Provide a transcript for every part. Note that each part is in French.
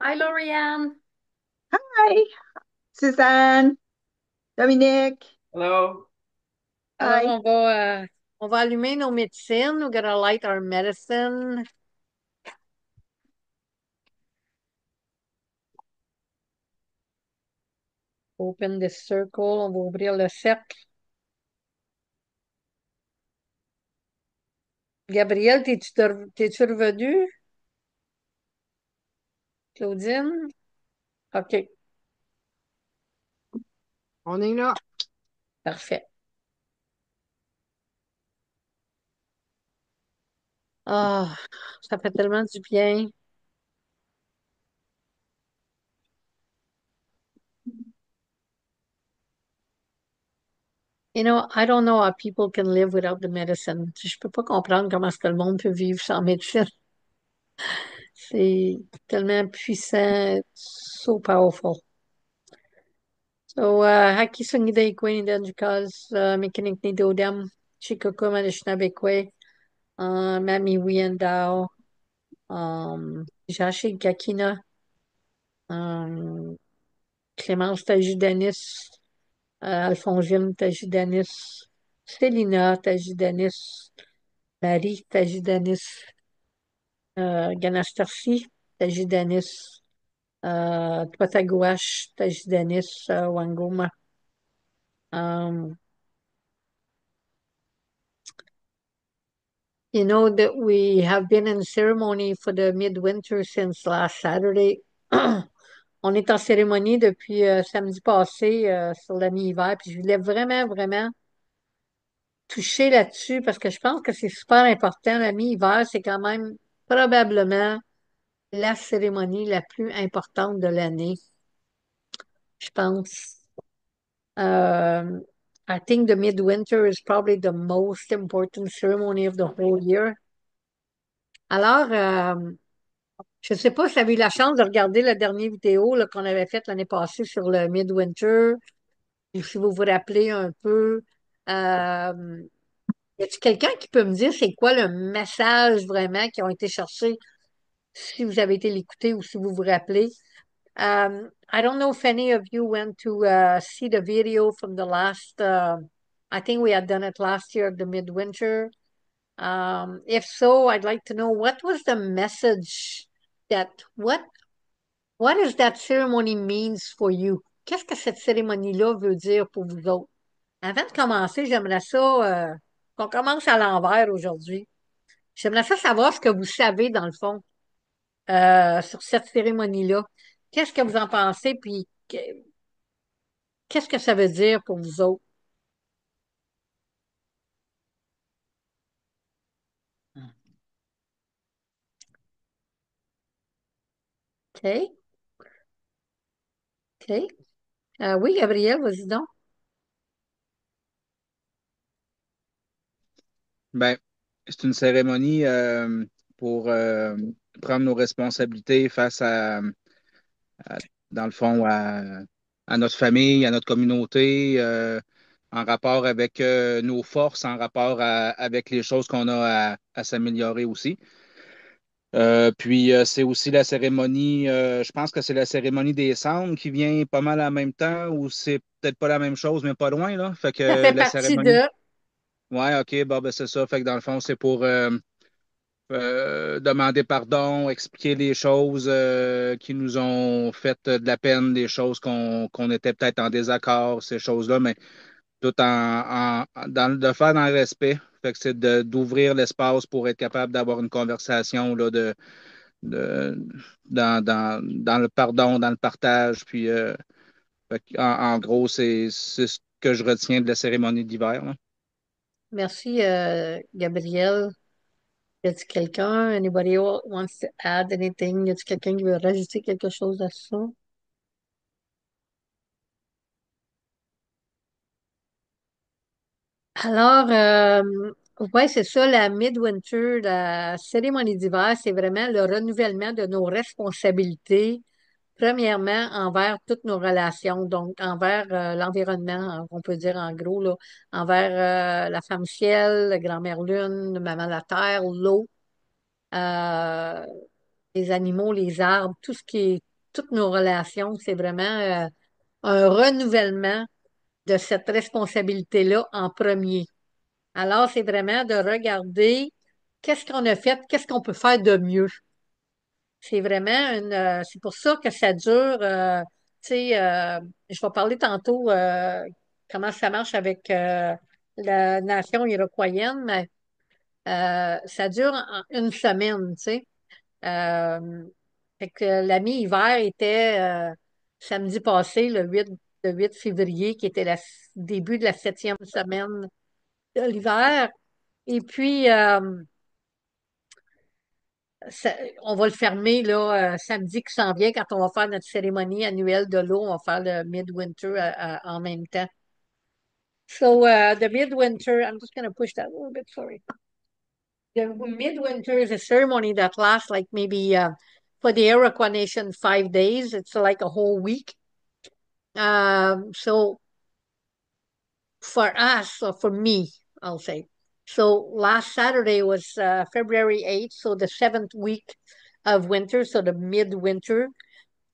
Hi, Lorianne. Hi, Suzanne, Dominique. Hello. Alors, Hi. on va allumer nos médecines. We're gonna light our medicine. Open the circle. On va ouvrir le cercle. Gabriel, t'es-tu revenu? Claudine? OK, On est là. parfait. Ah, ça fait tellement du bien. I don't know how people can live without the medicine. Je peux pas comprendre comment est-ce que le monde peut vivre sans médecine. C'est tellement puissant, so powerful. So, haki sungida ikwe ni Dendricals, Mechanic ni Dodam, Chikoko Anishinabekwe, Mami Wiyandao, Jashi Gakina, um, Clémence Tajidanis, Alphonsine Tajidanis, Célina Tajidanis, Marie Tajidanis, Ganastarsi Tajidanis, Twatagouache Tajidanis, Wangoma. Um, You know that we have been in ceremony for the midwinter since last Saturday. On est en cérémonie depuis samedi passé sur la mi-hiver, puis je voulais vraiment, vraiment toucher là-dessus parce que je pense que c'est super important. La mi-hiver, c'est quand même probablement la cérémonie la plus importante de l'année, je pense. Um, I think the midwinter is probably the most important ceremony of the whole year. Alors, je ne sais pas si tu as eu la chance de regarder la dernière vidéo là, qu'on avait faite l'année passée sur le Midwinter, ou si vous vous rappelez un peu. Y a-t-il quelqu'un qui peut me dire c'est quoi le message vraiment qui ont été cherchés, si vous avez été l'écouter ou si vous vous rappelez? I don't know if any of you went to see the video from the last, I think we had done it last year at the Midwinter. If so, I'd like to know what was the message that, what does that ceremony means for you? Qu'est-ce que cette cérémonie-là veut dire pour vous autres? Avant de commencer, j'aimerais ça qu'on commence à l'envers aujourd'hui. J'aimerais ça savoir ce que vous savez, dans le fond, sur cette cérémonie-là. Qu'est-ce que vous en pensez, puis qu'est-ce que ça veut dire pour vous autres? OK, OK. Oui, Gabriel, vas-y donc. Ben, c'est une cérémonie pour prendre nos responsabilités face dans le fond, à notre famille, à notre communauté, en rapport avec nos forces, en rapport avec les choses qu'on a à s'améliorer aussi. Puis c'est aussi la cérémonie, je pense que c'est la cérémonie des cendres qui vient pas mal en même temps, ou c'est peut-être pas la même chose, mais pas loin, là. Fait Ça que fait la partie cérémonie. de... Ouais, OK, bon, ben c'est ça. Fait que dans le fond, c'est pour demander pardon, expliquer les choses qui nous ont fait de la peine, des choses qu'on était peut-être en désaccord, ces choses-là, mais tout de faire dans le respect. Fait que c'est d'ouvrir l'espace pour être capable d'avoir une conversation là, de- dans le pardon, dans le partage. Puis, en gros, c'est ce que je retiens de la cérémonie d'hiver, là. Merci, Gabriel. Y a-t-il quelqu'un? Anybody else wants to add anything? Y a-t-il quelqu'un qui veut rajouter quelque chose à ça? Alors, ouais, c'est ça, la Midwinter, la cérémonie d'hiver, c'est vraiment le renouvellement de nos responsabilités, premièrement envers toutes nos relations, donc envers l'environnement, on peut dire en gros, là, envers la femme ciel, la grand-mère lune, maman la terre, l'eau, euh, les animaux, les arbres, tout ce qui est toutes nos relations. C'est vraiment un renouvellement de cette responsabilité-là en premier. Alors, c'est vraiment de regarder qu'est-ce qu'on a fait, qu'est-ce qu'on peut faire de mieux. C'est vraiment c'est pour ça que ça dure. Tu sais, je vais parler tantôt comment ça marche avec la nation iroquoienne, mais ça dure une semaine, tu sais. Euh, Fait que l'ami hiver était samedi passé, le 8 février, qui était le début de la 7e semaine de l'hiver. Et puis, on va le fermer là, samedi qui s'en vient quand on va faire notre cérémonie annuelle de l'eau. On va faire le midwinter en même temps. So, the midwinter, I'm just going to push that a little bit, sorry. The midwinter is a ceremony that lasts like maybe for the Iroquois Nation 5 days. It's like a whole week. So for us, or for me, I'll say. So last Saturday was February 8th, so the seventh week of winter, so the midwinter.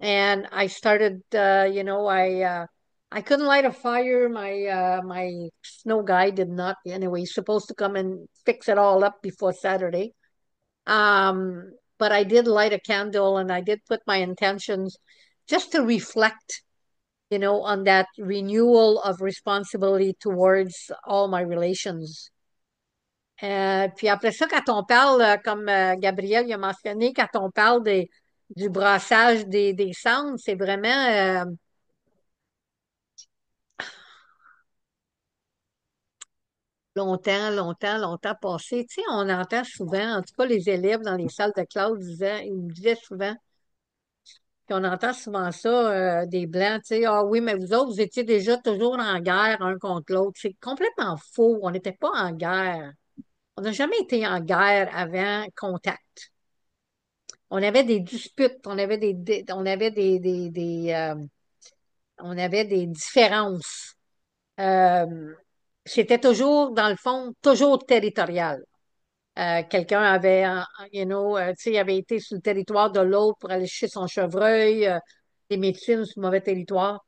And I started, I couldn't light a fire. My snow guy did not. Anyway, he's supposed to come and fix it all up before Saturday. But I did light a candle and I did put my intentions just to reflect, on that renewal of responsibility towards all my relations. Puis après ça, quand on parle, comme Gabriel il a mentionné, quand on parle du brassage des cendres, c'est vraiment longtemps, longtemps, longtemps passé. Tu sais, on entend souvent, en tout cas les élèves dans les salles de classe ils me disaient souvent, puis on entend souvent ça, des Blancs, tu sais, ah oui, mais vous autres, vous étiez déjà toujours en guerre un contre l'autre. C'est complètement faux. On n'était pas en guerre. On n'a jamais été en guerre avant contact. On avait des disputes, on avait des différences. Euh, C'était toujours, dans le fond, toujours territorial. Quelqu'un avait, tu sais, avait été sur le territoire de l'autre pour aller chercher son chevreuil, les médecines sur le mauvais territoire.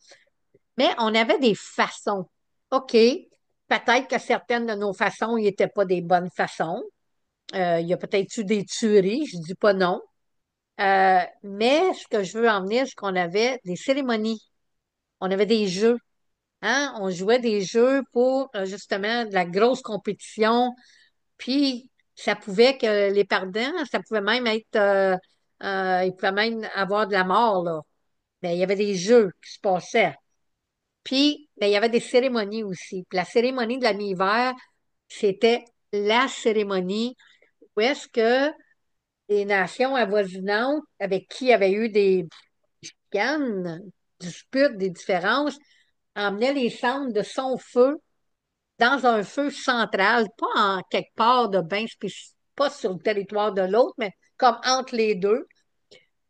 Mais on avait des façons. OK, peut-être que certaines de nos façons n'étaient pas des bonnes façons. Il y a peut-être eu des tueries, je dis pas non. Mais ce que je veux en venir, c'est qu'on avait des cérémonies, on avait des jeux, hein? On jouait des jeux pour justement de la grosse compétition. Puis ça pouvait que les perdants, ça pouvait même être, ils pouvaient même avoir de la mort là. Mais il y avait des jeux qui se passaient. Puis ben, il y avait des cérémonies aussi. Puis la cérémonie de la mi-hiver, c'était la cérémonie où est-ce que les nations avoisinantes avec qui il y avait eu des chicanes, disputes, des différences, emmenaient les cendres de son feu dans un feu central, pas en quelque part de bien spécifique, pas sur le territoire de l'autre, mais comme entre les deux,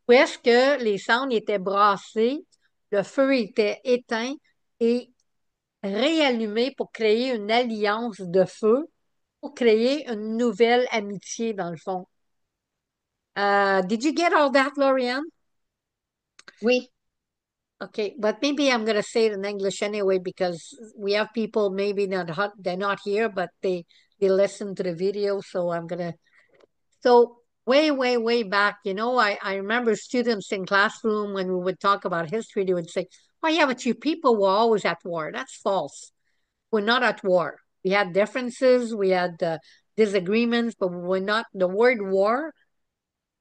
où est-ce que les cendres étaient brassées, le feu était éteint et réallumé pour créer une alliance de feu, pour créer une nouvelle amitié dans le fond. Did you get all that, Lorianne? Oui. Okay, but maybe I'm going to say it in English anyway because we have people maybe they're not here, but they listen to the video, so I'm gonna. So way, way, way back, I remember students in classroom when we would talk about history, they would say, "Oh yeah, but you people were always at war." That's false. We're not at war. We had differences, we had disagreements, but we're not. The word war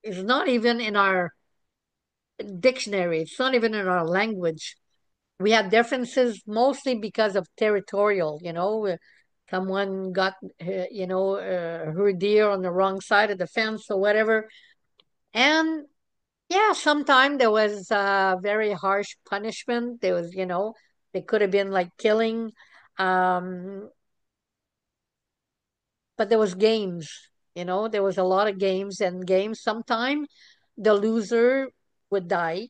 is not even in our dictionary. It's not even in our language. We had differences mostly because of territorial, someone got, her deer on the wrong side of the fence or whatever. And yeah, sometimes there was very harsh punishment. There was, it could have been like killing. Um, but there was games, there was a lot of games and games. Sometimes the loser would die.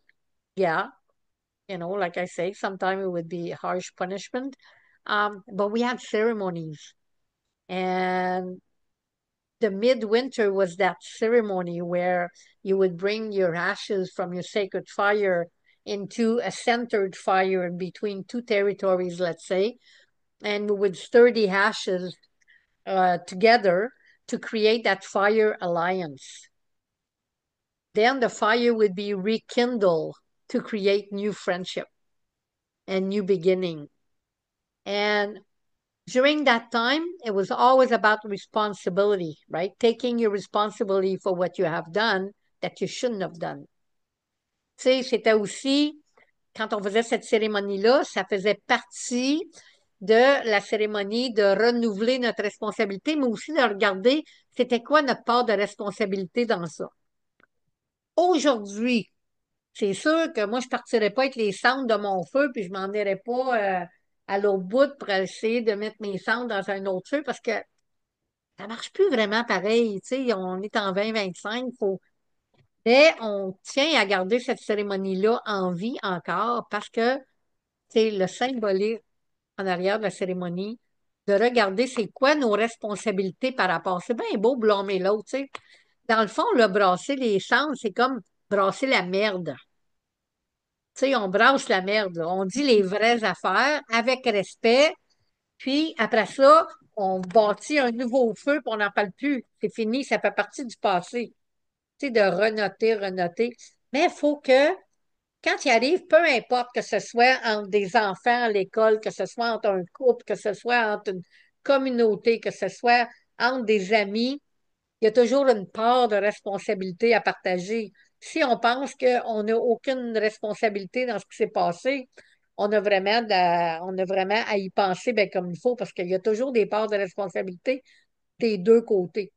Yeah, like I say, sometimes it would be harsh punishment. But we had ceremonies, and the midwinter was that ceremony where you would bring your ashes from your sacred fire into a centered fire in between two territories, let's say, and we would stir the ashes together to create that fire alliance. Then the fire would be rekindled to create new friendship and new beginning. And during that time, it was always about responsibility, right? Taking your responsibility for what you have done that you shouldn't have done. Tu sais, c'était aussi, quand on faisait cette cérémonie-là, ça faisait partie de la cérémonie de renouveler notre responsabilité, mais aussi de regarder c'était quoi notre part de responsabilité dans ça. Aujourd'hui, c'est sûr que moi, je partirais pas avec les cendres de mon feu, puis je m'en irais pas à l'autre bout pour essayer de mettre mes cendres dans un autre feu parce que ça marche plus vraiment pareil. Tu sais, on est en 2025, mais on tient à garder cette cérémonie-là en vie encore parce que c'est le symbolique en arrière de la cérémonie de regarder c'est quoi nos responsabilités par rapport. C'est bien beau blâmer l'autre, tu sais. Dans le fond, le brasser les cendres, c'est comme brasser la merde. Tu sais, on brasse la merde, là. On dit les vraies affaires avec respect, puis après ça, on bâtit un nouveau feu, puis on n'en parle plus. C'est fini, ça fait partie du passé. Tu sais, de renoter, renoter. Mais il faut que, quand il arrive, peu importe que ce soit entre des enfants à l'école, que ce soit entre un couple, que ce soit entre une communauté, que ce soit entre des amis, il y a toujours une part de responsabilité à partager. Si on pense qu'on n'a aucune responsabilité dans ce qui s'est passé, on a vraiment à y penser bien, comme il faut parce qu'il y a toujours des parts de responsabilité des deux côtés.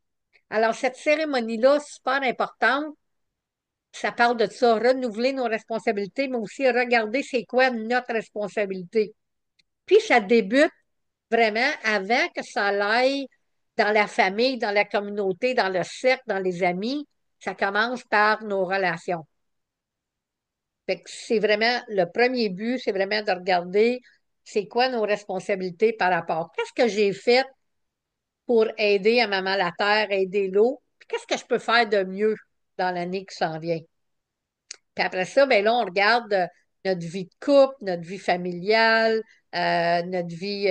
Alors, cette cérémonie-là, super importante, ça parle de ça, renouveler nos responsabilités, mais aussi regarder c'est quoi notre responsabilité. Puis, ça débute vraiment avant que ça aille dans la famille, dans la communauté, dans le cercle, dans les amis. Ça commence par nos relations. Fait que c'est vraiment le premier but, c'est vraiment de regarder c'est quoi nos responsabilités par rapport. Qu'est-ce que j'ai fait pour aider à Maman la Terre, aider l'eau? Puis qu'est-ce que je peux faire de mieux dans l'année qui s'en vient? Puis après ça, ben là, on regarde notre vie de couple, notre vie familiale, notre vie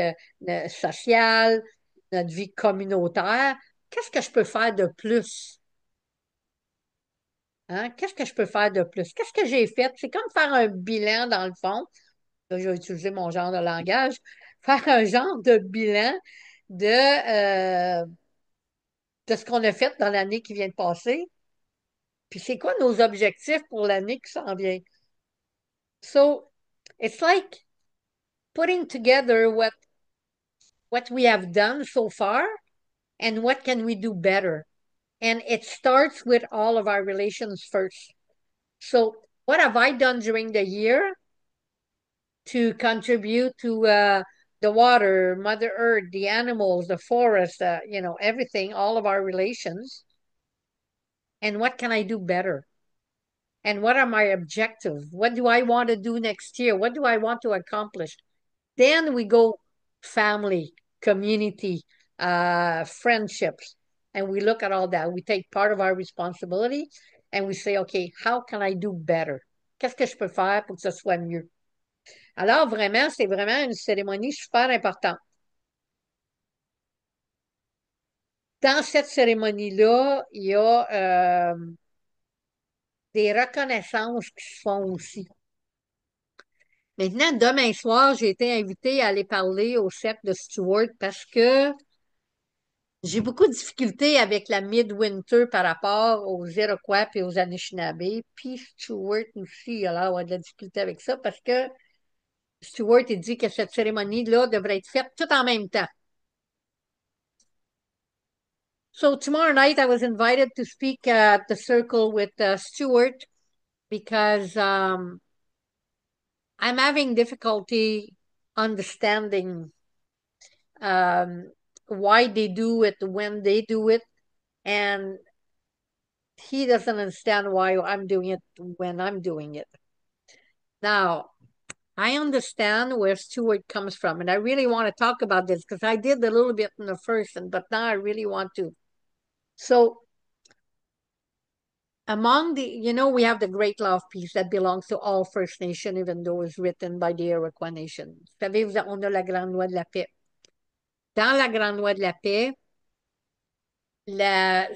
sociale, notre vie communautaire. Qu'est-ce que je peux faire de plus? Hein? Qu'est-ce que je peux faire de plus? Qu'est-ce que j'ai fait? C'est comme faire un bilan dans le fond. Là, je vais utiliser mon genre de langage. Faire un genre de bilan de ce qu'on a fait dans l'année qui vient de passer. Puis c'est quoi nos objectifs pour l'année qui s'en vient? So, it's like putting together what we have done so far and what can we do better. And it starts with all of our relations first. So, what have I done during the year to contribute to the water, Mother Earth, the animals, the forest, everything, all of our relations? And what can I do better? And what are my objectives? What do I want to do next year? What do I want to accomplish? Then we go family, community, friendships, and we look at all that. We take part of our responsibility and we say, OK, how can I do better? Qu'est-ce que je peux faire pour que ce soit mieux? Alors, vraiment, c'est vraiment une cérémonie super importante. Dans cette cérémonie-là, il y a des reconnaissances qui se font aussi. Maintenant, demain soir, j'ai été invitée à aller parler au cercle de Stewart parce que j'ai beaucoup de difficultés avec la Midwinter par rapport aux Iroquois et aux Anishinaabe. Puis Stewart aussi, il a l'air d'avoir de la difficulté avec ça parce que Stewart, il dit que cette cérémonie-là devrait être faite tout en même temps. So tomorrow night, I was invited to speak at the circle with Stewart because I'm having difficulty understanding um, why they do it when they do it, and he doesn't understand why I'm doing it when I'm doing it. Now, I understand where Stewart comes from, and I really want to talk about this because I did a little bit in the first, but now I really want to. So among we have the Great Law of Peace that belongs to all First Nations, even though it's written by the Iroquois Nation. Vous savez, on a la Grande Loi de la Paix. Dans la Grande Loi de la Paix, la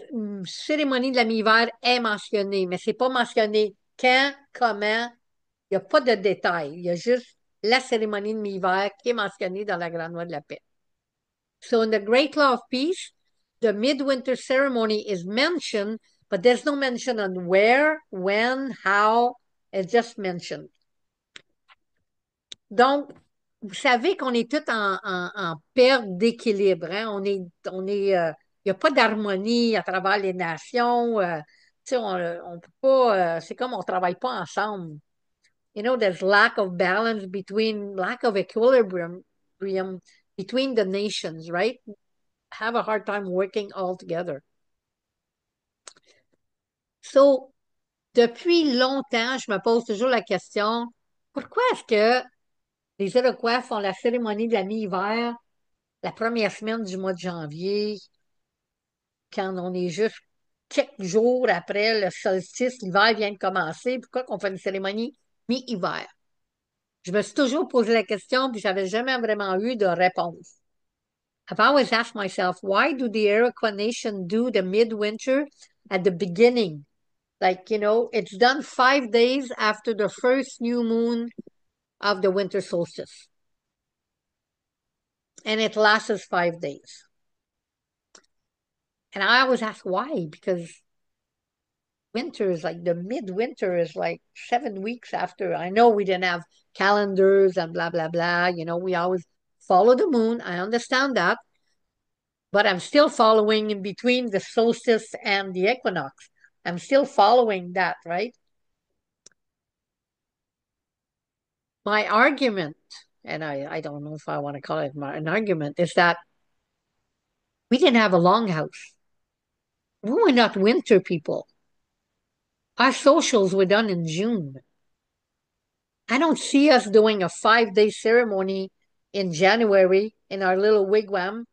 cérémonie de la mi-hiver est mentionnée, mais c'est pas mentionné quand, comment, il n'y a pas de détails. Il y a juste la cérémonie de mi-hiver qui est mentionnée dans la Grande Loi de la Paix. So in the Great Law of Peace, the midwinter ceremony is mentioned, but there's no mention on where, when, how. It's just mentioned. Donc, vous savez qu'on est tous en perte d'équilibre. Hein? Il n'y a pas d'harmonie à travers les nations. Tu sais, on peut pas, c'est comme on ne travaille pas ensemble. There's lack of balance lack of equilibrium between the nations, right? Have a hard time working all together. So, depuis longtemps, je me pose toujours la question, pourquoi est-ce que les Iroquois font la cérémonie de la mi-hiver la première semaine du mois de janvier, quand on est juste quelques jours après le solstice, l'hiver vient de commencer, pourquoi qu'on fait une cérémonie mi-hiver? Je me suis toujours posé la question, puis j'avais jamais vraiment eu de réponse. I've always asked myself, why do the Iroquois Nation do the midwinter at the beginning? Like, it's done 5 days after the first new moon of the winter solstice. And it lasts 5 days. And I always ask why, because winter is like the midwinter is like 7 weeks after. I know we didn't have calendars and blah, blah, blah. We always follow the moon. I understand that. But I'm still following in between the solstice and the equinox. I'm still following that, right? My argument, and I don't know if I want to call it an argument, is that we didn't have a longhouse. We were not winter people. Our socials were done in June. I don't see us doing a 5-day ceremony in January in our little wigwam,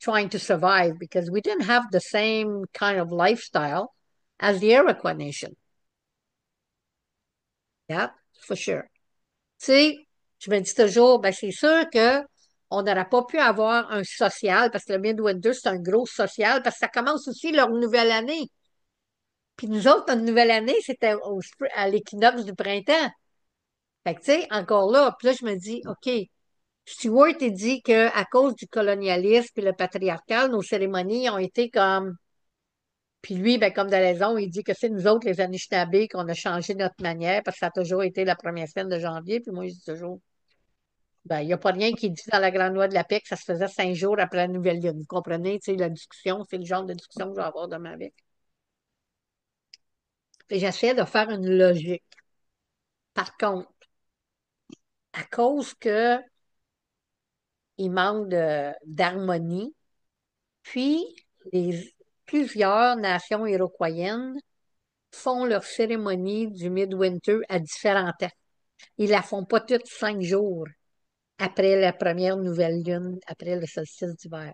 trying to survive because we didn't have the same kind of lifestyle as the Iroquois Nation. Yeah, for sure. Tu sais, je me dis toujours, ben c'est sûr que on n'aurait pas pu avoir un social parce que le Midwinter, c'est un gros social parce que ça commence aussi leur nouvelle année. Puis nous autres, notre nouvelle année, c'était à l'équinoxe du printemps. Fait que, tu sais, encore là, puis là, je me dis, OK, Stewart, il dit qu'à cause du colonialisme et le patriarcal, nos cérémonies ont été comme. Puis lui, ben, comme de raison, il dit que c'est nous autres, les Anishinabés, qu'on a changé notre manière parce que ça a toujours été la première semaine de janvier. Puis moi, je dis toujours, ben, il n'y a pas rien qui dit dans la Grande Loi de la Paix que ça se faisait 5 jours après la nouvelle lune. Vous comprenez, tu sais, la discussion, c'est le genre de discussion que je vais avoir demain avec. Et j'essaie de faire une logique. Par contre, à cause que il manque d'harmonie, puis plusieurs nations iroquoiennes font leur cérémonie du Midwinter à différents temps. Ils la font pas toutes 5 jours après la première nouvelle lune, après le solstice d'hiver.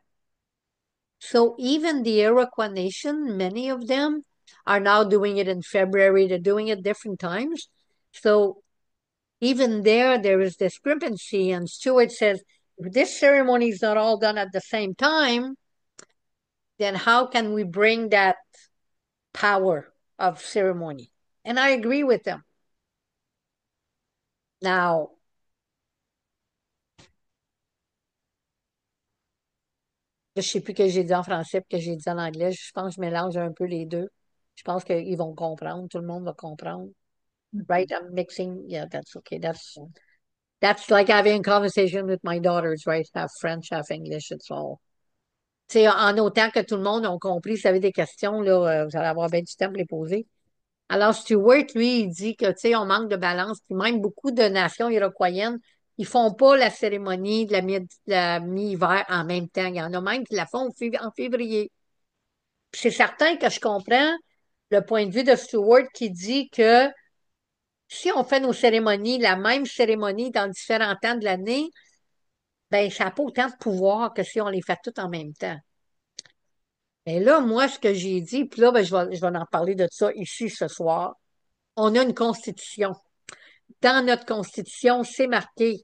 So even the Iroquois Nation, many of them are now doing it in February. They're doing it different times. So even there is discrepancy. And Stewart says, if this ceremony is not all done at the same time, then how can we bring that power of ceremony? And I agree with them. Now, je sais plus que j'ai dit en français et que j'ai dit en anglais. Je pense que je mélange un peu les deux. Je pense qu'ils vont comprendre. Tout le monde va comprendre. Right? I'm mixing. Yeah, that's okay. That's like having a conversation with my daughters, right? Half French, half English. It's all. Tu sais, en autant que tout le monde a compris, si vous avez des questions, là, vous allez avoir bien du temps pour les poser. Alors, Stewart, lui, il dit que, tu sais, on manque de balance. Puis même beaucoup de nations iroquoiennes, ils font pas la cérémonie de la mi-hiver en même temps. Il y en a même qui la font en février. Puis c'est certain que je comprends le point de vue de Stewart qui dit que si on fait nos cérémonies, la même cérémonie dans différents temps de l'année, ben ça n'a pas autant de pouvoir que si on les fait toutes en même temps. Mais là, moi, ce que j'ai dit, puis là, ben, je vais en parler de ça ici ce soir. On a une constitution. Dans notre constitution, c'est marqué,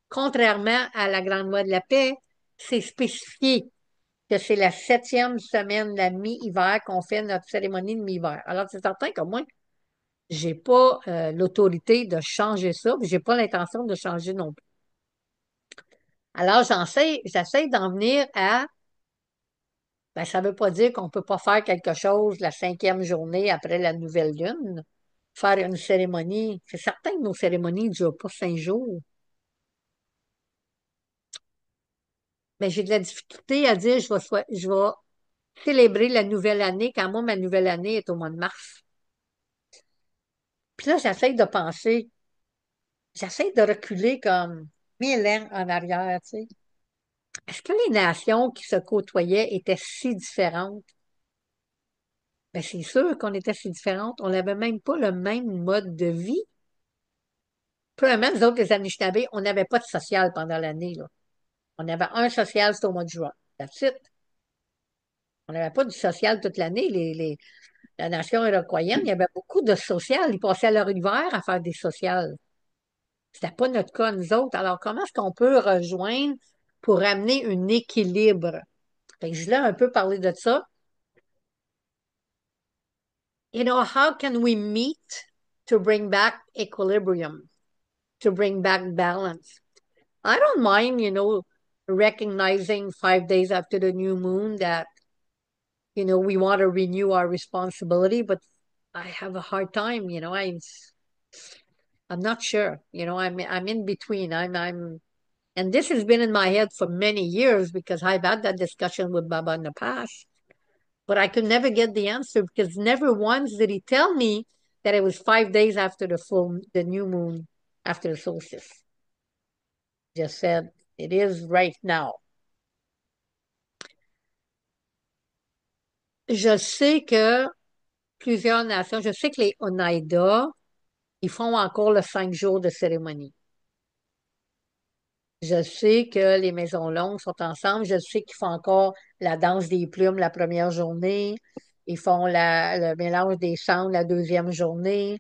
contrairement à la Grande Loi de la paix, c'est spécifié que c'est la 7e semaine de la mi-hiver qu'on fait notre cérémonie de mi-hiver. Alors, c'est certain que moi, j'ai pas l'autorité de changer ça, puis j'ai pas l'intention de changer non plus. Alors, j'essaie d'en venir à, ben, ça veut pas dire qu'on peut pas faire quelque chose la 5e journée après la nouvelle lune, faire une cérémonie. C'est certain que nos cérémonies ne durent pas 5 jours. Mais j'ai de la difficulté à dire je vais célébrer la nouvelle année quand moi, ma nouvelle année est au mois de mars. Puis là, j'essaie de reculer comme 1000 ans en arrière, tu sais. Est-ce que les nations qui se côtoyaient étaient si différentes? Ben, c'est sûr qu'on était si différentes. On n'avait même pas le même mode de vie. Premièrement, nous autres, les Anishinabés, on n'avait pas de social pendant l'année, là. On avait un social, c'était au mois de juin. That's it. On n'avait pas du social toute l'année. La nation iroquoienne, il y avait beaucoup de social. Ils passaient leur hiver à faire des sociales. C'était pas notre cas, nous autres. Alors, comment est-ce qu'on peut rejoindre pour amener un équilibre? Fait que je voulais un peu parler de ça. You know, how can we meet to bring back equilibrium, to bring back balance? I don't mind, recognizing 5 days after the new moon that, we want to renew our responsibility, but I have a hard time, I'm not sure. I'm in between. And this has been in my head for many years because I've had that discussion with Baba in the past, but I could never get the answer because never once did he tell me that it was 5 days after the new moon, after the solstice. Just said it is right now. Je sais que plusieurs nations, je sais que les Oneida, ils font encore le 5 jours de cérémonie. Je sais que les Maisons Longues sont ensemble. Je sais qu'ils font encore la danse des plumes la première journée. Ils font le mélange des cendres la deuxième journée.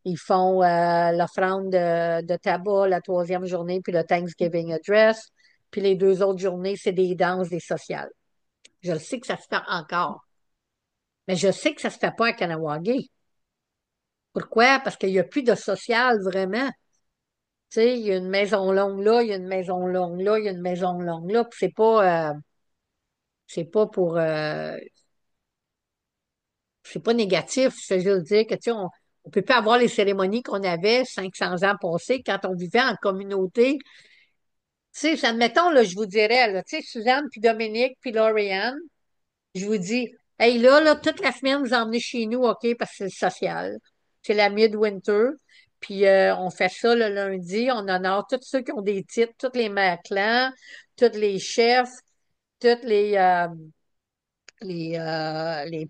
Ils font l'offrande de tabac la troisième journée, puis le Thanksgiving Address. Puis les 2 autres journées, c'est des danses, des sociales. Je le sais que ça se fait encore. Mais je sais que ça se fait pas à Kanawagé. Pourquoi? Parce qu'il n'y a plus de social vraiment. Tu sais, il y a une maison longue là, il y a une maison longue là, il y a une maison longue là. Puis c'est pas pour, c'est pas négatif. Je veux dire que, tu sais, on peut pas avoir les cérémonies qu'on avait 500 ans passés quand on vivait en communauté. Tu sais, admettons, là, je vous dirais, là, tu sais, Suzanne, puis Dominique, puis Lauriane, je vous dis, hey, là, toute la semaine, vous emmenez chez nous, OK, parce que c'est le social. C'est la midwinter. Puis on fait ça le lundi. On honore tous ceux qui ont des titres, tous les mères clans, tous les chefs, tous les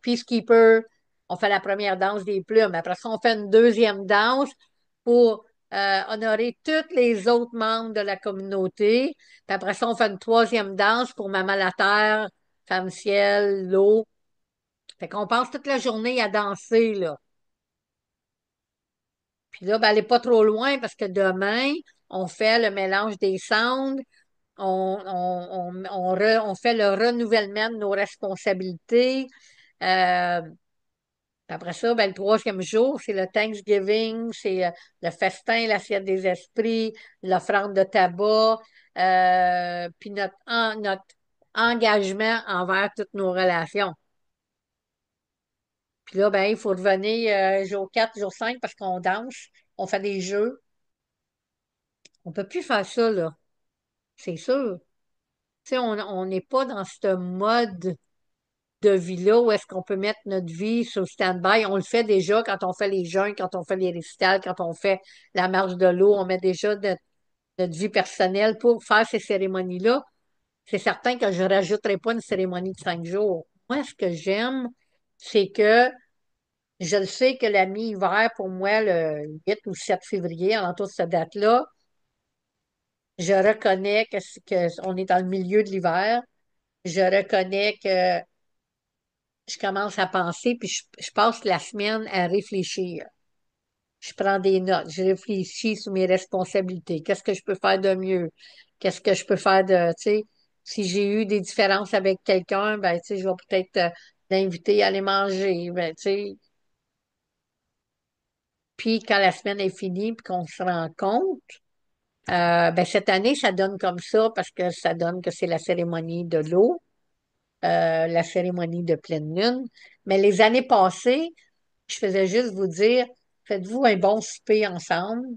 peacekeepers. On fait la première danse des plumes. Après ça, on fait une deuxième danse pour honorer tous les autres membres de la communauté. Puis après ça, on fait une troisième danse pour Maman la Terre, Femme Ciel, l'eau. Fait qu'on passe toute la journée à danser, là. Puis là, ben, elle n'est pas trop loin parce que demain, on fait le mélange des cendres, on fait le renouvellement de nos responsabilités. Euh, Après ça, ben, le troisième jour, c'est le Thanksgiving, c'est le festin, l'assiette des esprits, l'offrande de tabac, puis notre engagement envers toutes nos relations. Puis là, ben, il faut revenir jour 4, jour 5 parce qu'on danse, on fait des jeux. On peut plus faire ça, là. C'est sûr. Tu sais, on n'est pas dans ce mode de vie-là où est-ce qu'on peut mettre notre vie sur stand-by. On le fait déjà quand on fait les jeûnes, quand on fait les récitals, quand on fait la marche de l'eau. On met déjà notre vie personnelle pour faire ces cérémonies-là. C'est certain que je ne rajouterai pas une cérémonie de 5 jours. Moi, ce que j'aime, c'est que je le sais que la mi-hiver, pour moi, le 8 ou 7 février, en de cette date-là, je reconnais que on est dans le milieu de l'hiver. Je reconnais que je commence à penser, puis je passe la semaine à réfléchir. Je prends des notes, je réfléchis sur mes responsabilités. Qu'est-ce que je peux faire de mieux? Qu'est-ce que je peux faire de, tu sais, si j'ai eu des différences avec quelqu'un, ben, tu sais, je vais peut-être l'inviter à aller manger, ben, tu sais. Puis quand la semaine est finie, puis qu'on se rend compte, ben, cette année, ça donne comme ça parce que ça donne que c'est la cérémonie de l'eau, la cérémonie de pleine lune. Mais les années passées, je faisais juste vous dire, faites-vous un bon souper ensemble,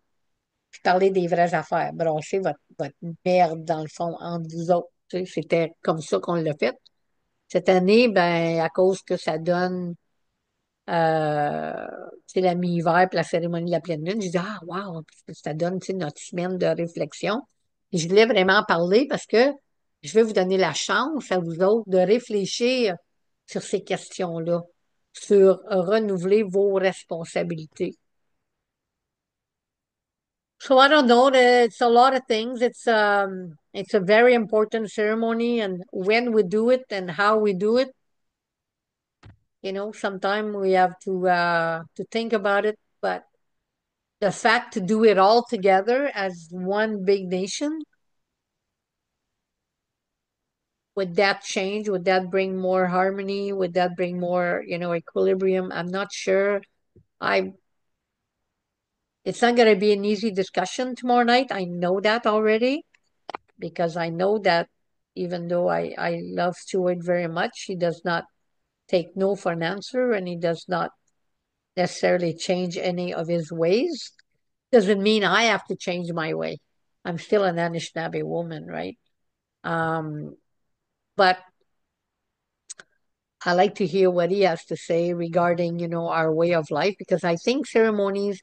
puis parler des vraies affaires, brasser votre merde dans le fond entre vous autres. Tu sais, c'était comme ça qu'on l'a fait. Cette année, ben, à cause que ça donne euh, c'est la mi-hiver puis la cérémonie de la pleine lune. Je dis, ah, wow, ça donne, tu sais, notre semaine de réflexion. Et je voulais vraiment en parler parce que je vais vous donner la chance à vous autres de réfléchir sur ces questions-là, sur renouveler vos responsabilités. So I don't know, it's a lot of things. It's a very important ceremony and when we do it and how we do it, sometimes we have to think about it, but the fact to do it all together as one big nation, would that change? Would that bring more harmony? Would that bring more, equilibrium? I'm not sure. I It's not going to be an easy discussion tomorrow night. I know that already because I know that even though I love Stuart very much, he does not take no for an answer and he does not necessarily change any of his ways. Doesn't mean I have to change my way. I'm still an Anishinaabe woman, right? Um, but I like to hear what he has to say regarding, our way of life, because I think ceremonies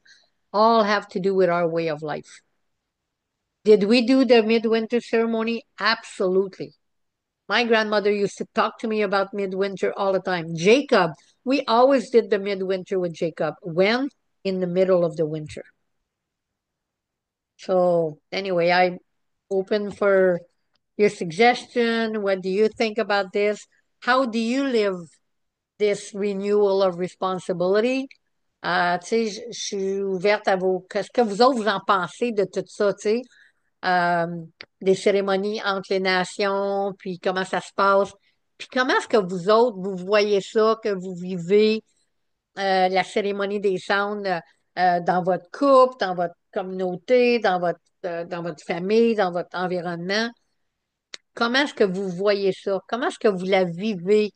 all have to do with our way of life. Did we do the midwinter ceremony? Absolutely. My grandmother used to talk to me about midwinter all the time. Jacob, we always did the midwinter with Jacob. When? In the middle of the winter. So anyway, I'm open for your suggestion. What do you think about this? How do you live this renewal of responsibility? Tu sais, je suis ouverte à vos... Qu'est-ce que vous autres vous en pensez de tout ça, tu sais? Euh, des cérémonies entre les nations, puis comment ça se passe. Puis comment est-ce que vous autres, vous voyez ça, que vous vivez la cérémonie des cendres dans votre couple, dans votre communauté, dans votre famille, dans votre environnement? Comment est-ce que vous voyez ça? Comment est-ce que vous la vivez,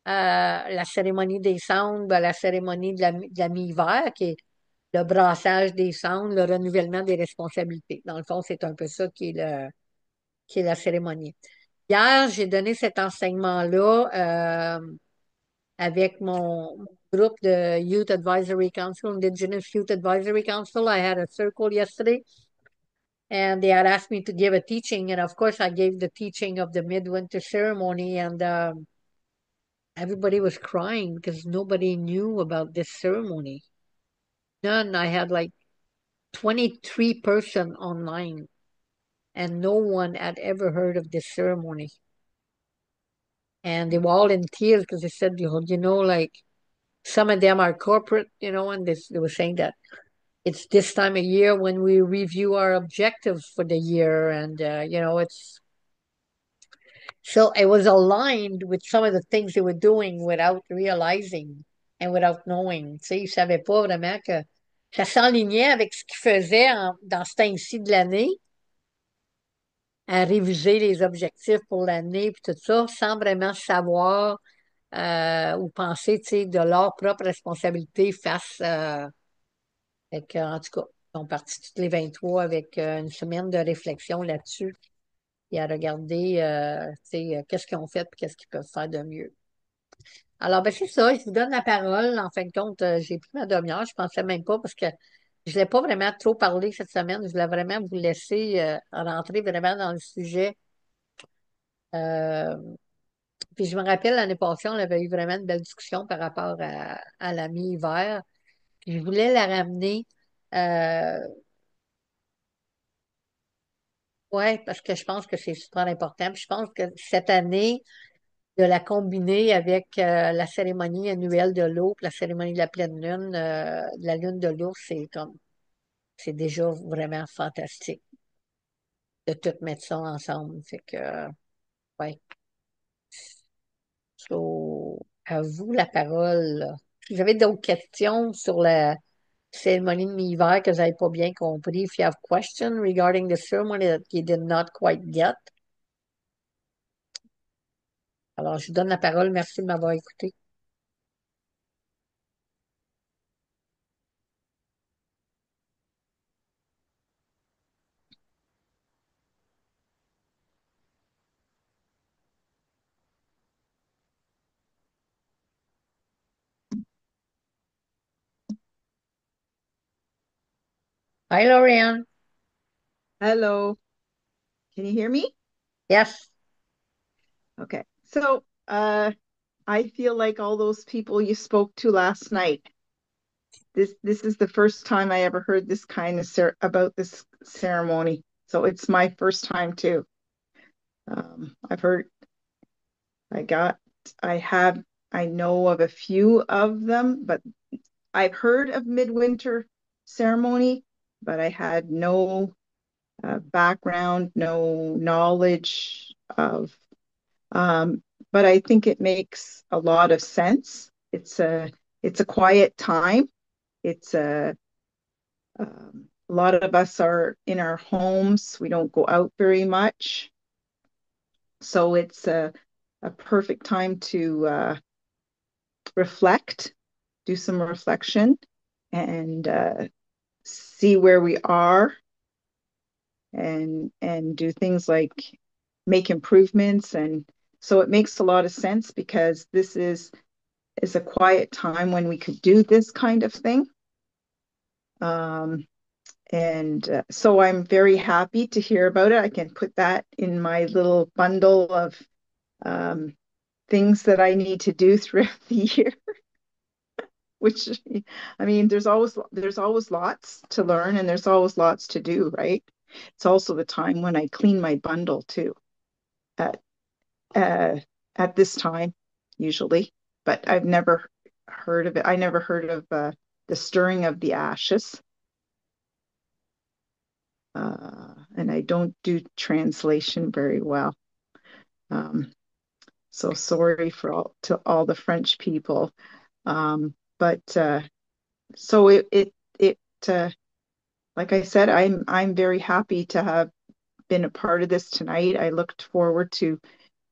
la cérémonie des cendres, ben, la cérémonie de la mi-hiver, qui est le brassage des cendres, le renouvellement des responsabilités. Dans le fond, c'est un peu ça qui est la cérémonie. Hier, j'ai donné cet enseignement-là avec mon groupe de Youth Advisory Council, Indigenous Youth Advisory Council. I had a circle yesterday, and they had asked me to give a teaching, and of course, I gave the teaching of the midwinter ceremony, and everybody was crying because nobody knew about this ceremony. None. I had like 23 person online, and no one had ever heard of this ceremony. And they were all in tears because they said, like some of them are corporate, and they were saying that it's this time of year when we review our objectives for the year. And, it's so it was aligned with some of the things they were doing without realizing and without knowing. Tu sais, ils savaient pas vraiment que ça s'enlignait avec ce qu'ils faisaient dans ce temps-ci de l'année, à réviser les objectifs pour l'année, puis tout ça, sans vraiment savoir ou penser, tu sais, de leur propre responsabilité face en tout cas, ils sont partis toutes les 23 avec une semaine de réflexion là-dessus et à regarder, tu sais, qu'est-ce qu'ils ont fait et qu'est-ce qu'ils peuvent faire de mieux. Alors, ben, c'est ça, je vous donne la parole. En fin de compte, j'ai pris ma demi-heure, je pensais même pas parce que je ne voulais pas vraiment trop parler cette semaine. Je voulais vraiment vous laisser rentrer vraiment dans le sujet. Euh, Puis je me rappelle l'année passée, on avait eu vraiment une belle discussion par rapport à la mi-hiver. Je voulais la ramener. Euh, ouais, parce que je pense que c'est super important. Puis je pense que cette année, de la combiner avec la cérémonie annuelle de l'eau, puis la cérémonie de la pleine lune, de la lune de l'ours, c'est déjà vraiment fantastique de tout mettre ça ensemble. Fait que, ouais. So, à vous la parole, là. Si vous avez d'autres questions sur la cérémonie de mi-hiver que vous n'avez pas bien compris, if you have questions regarding the ceremony that you did not quite get, alors je vous donne la parole. Merci de m'avoir écouté. Hi, Lorianne. Hello. Can you hear me? Yes. Okay. So, I feel like all those people you spoke to last night. This is the first time I ever heard this kind of about this ceremony. So it's my first time too. I've heard, I got, I have, I know of a few of them, but I've heard of midwinter ceremony, but I had no background, no knowledge of. But I think it makes a lot of sense. It's a quiet time. It's a lot of us are in our homes. We don't go out very much, so it's a perfect time to reflect, do some reflection, and see where we are, and do things like make improvements. And so it makes a lot of sense because this is a quiet time when we could do this kind of thing. And so I'm very happy to hear about it. I can put that in my little bundle of um, things that I need to do throughout the year. Which, I mean, there's always lots to learn, and there's always lots to do, right? It's also the time when I clean my bundle too, at uh, at this time usually. But I've never heard of it. I never heard of the stirring of the ashes. And I don't do translation very well. Um, so sorry to all the French people. But so it like I said, I'm very happy to have been a part of this tonight. I looked forward to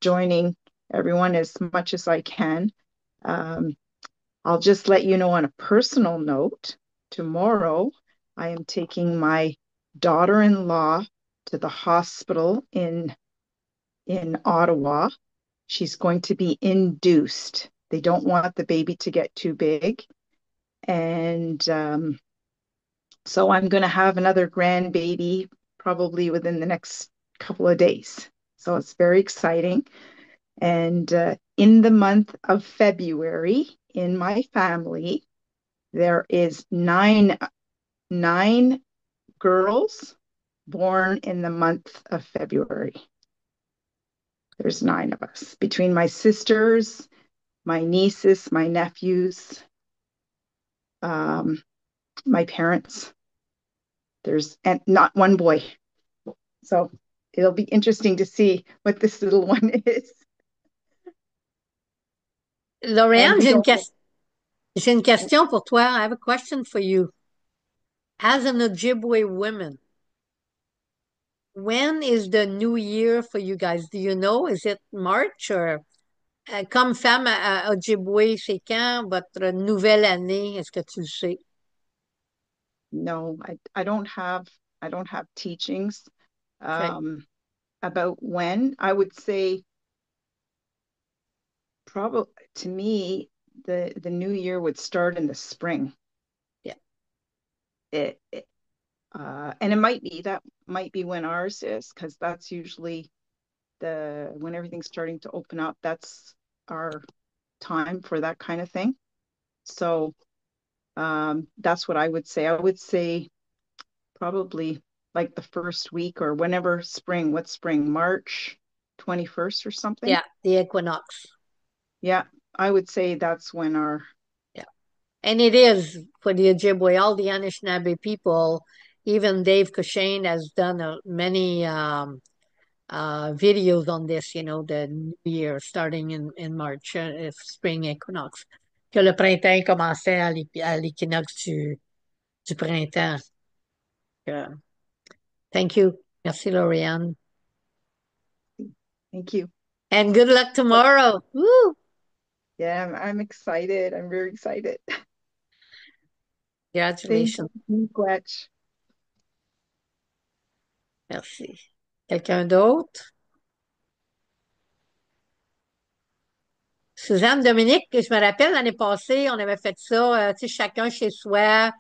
joining everyone as much as I can. Um, I'll just let you know on a personal note, tomorrow I am taking my daughter-in-law to the hospital in Ottawa. She's going to be induced. They don't want the baby to get too big. And so I'm going to have another grandbaby probably within the next couple of days. So it's very exciting. And in the month of February, in my family, there is nine girls born in the month of February. There's 9 of us between my sisters, my nieces, my nephews, my parents. There's and not one boy. So it'll be interesting to see what this little one is. And Lorianne, we don't know. j'ai une question pour toi. I have a question for you. As an Ojibwe woman, when is the new year for you guys? Do you know? Is it March or comme femme à Ojibwe, c'est quand votre nouvelle année? Est-ce que tu le sais? No, I don't have teachings Okay. um, about when. I would say probably to me the new year would start in the spring. Yeah. And it might be when ours is, because that's usually the when everything's starting to open up. That's our time for that kind of thing. So that's what I would say. I would say probably like the first week or whenever spring. What spring? March. 21st or something. Yeah, the equinox. Yeah, I would say that's when our Yeah. And it is for the Ojibwe, all the Anishinaabe people. Even Dave Cushane has done many videos on this, the New Year starting in March, spring equinox, que le printemps commençait à l'équinoxe du printemps. Euh, Thank you. Merci, Lauriane. thank you. And good luck tomorrow. Woo! Yeah, I'm excited. I'm very excited. Thank Congratulations. you, Gretch. Merci. Quelqu'un d'autre? Suzanne, Dominique, je me rappelle l'année passée, on avait fait ça, tu sais, chacun chez soi,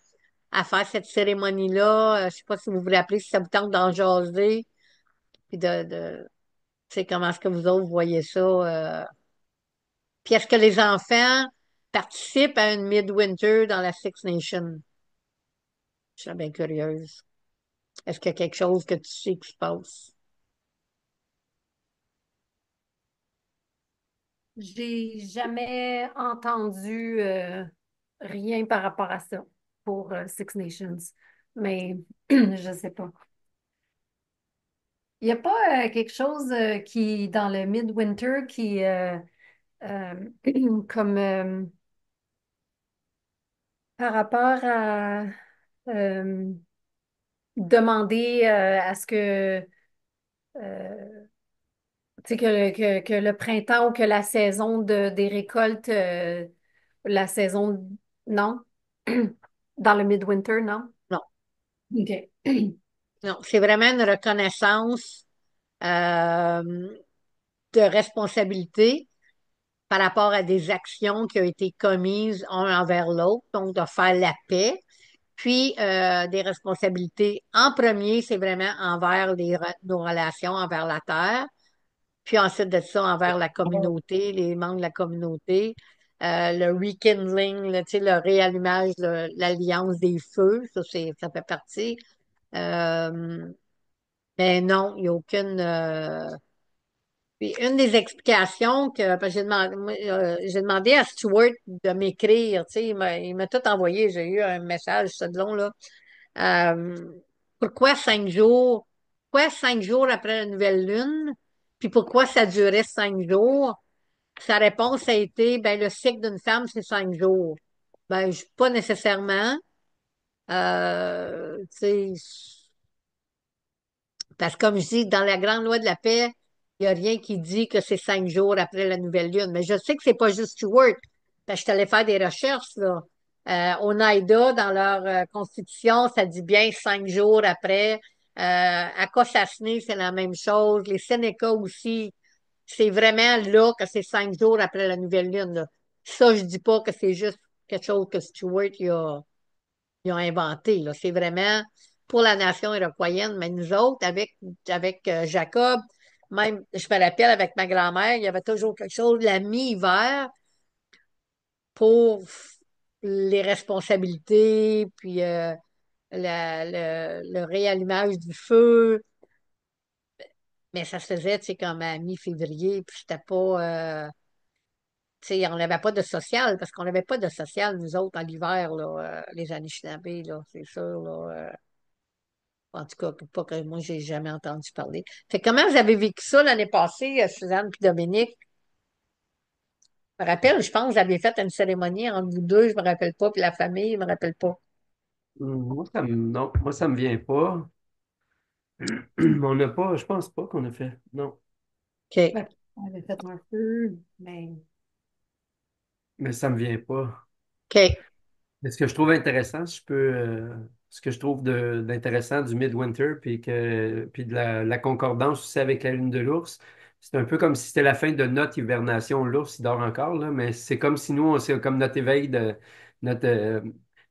à faire cette cérémonie-là. Je sais pas si vous vous rappelez, si ça vous tente d'en jaser, puis tu sais, comment est-ce que vous autres voyez ça. Puis est-ce que les enfants participent à une Midwinter dans la Six Nations? Je suis bien curieuse. Est-ce qu'il y a quelque chose que tu sais qui se passe? J'ai jamais entendu rien par rapport à ça pour Six Nations, mais je sais pas. Il n'y a pas quelque chose qui, dans le Midwinter, qui, euh, comme par rapport à euh, demander à ce que, tu sais, que le printemps ou que la saison des récoltes, la saison, non? Dans le Midwinter, non? Non, OK. non, c'est vraiment une reconnaissance euh, de responsabilité par rapport à des actions qui ont été commises un envers l'autre, donc de faire la paix. Puis, des responsabilités. En premier, c'est vraiment envers nos relations envers la terre. Puis ensuite de ça, envers la communauté, les membres de la communauté. Le rekindling, là, tu sais, le réallumage, l'alliance des feux, ça fait partie. Euh, mais non, il n'y a aucune. Puis une des explications que parce que j'ai demandé à Stuart de m'écrire, tu sais, il m'a tout envoyé. J'ai eu un message, ça de long, là. Euh, pourquoi 5 jours? Pourquoi 5 jours après la nouvelle lune? Puis pourquoi ça durait 5 jours? Sa réponse a été, ben, le cycle d'une femme, c'est 5 jours. Ben, pas nécessairement. Tu sais, parce que comme je dis, dans la grande loi de la paix, il n'y a rien qui dit que c'est 5 jours après la nouvelle lune. Mais je sais que c'est pas juste Stewart. Parce que je suis allée faire des recherches, là. Oneida, dans leur constitution, ça dit bien 5 jours après. Akwesasne, c'est la même chose. Les Sénéca aussi, c'est vraiment là que c'est 5 jours après la nouvelle lune, là. Ça, je dis pas que c'est juste quelque chose que Stewart ils ont inventé, là. C'est vraiment pour la nation iroquoienne. Mais nous autres, avec Jacob, même, je me rappelle avec ma grand-mère, il y avait toujours quelque chose la mi-hiver pour les responsabilités, puis le réallumage du feu. Mais ça se faisait, tu sais, comme à mi-février, puis c'était pas, tu sais, on n'avait pas de social, parce qu'on n'avait pas de social, nous autres, en l'hiver, là, les Anishinaabe, là, c'est sûr, là. En tout cas, pas que moi, j'ai jamais entendu parler. Fait que comment vous avez vécu ça l'année passée, Suzanne puis Dominique? Je me rappelle, je pense que vous aviez fait une cérémonie entre vous deux, je me rappelle pas, puis la famille, je me rappelle pas. Non, moi, ça me vient pas. On n'a pas, je pense pas qu'on a fait. Non. OK. Ben, on avait fait un peu, mais Mais ça me vient pas. OK. Mais ce que je trouve intéressant, si je peux, ce que je trouve d'intéressant du Midwinter, puis de la concordance aussi avec la lune de l'ours, c'est un peu comme si c'était la fin de notre hibernation. L'ours, il dort encore, là, mais c'est comme si nous, c'est comme notre éveil notre,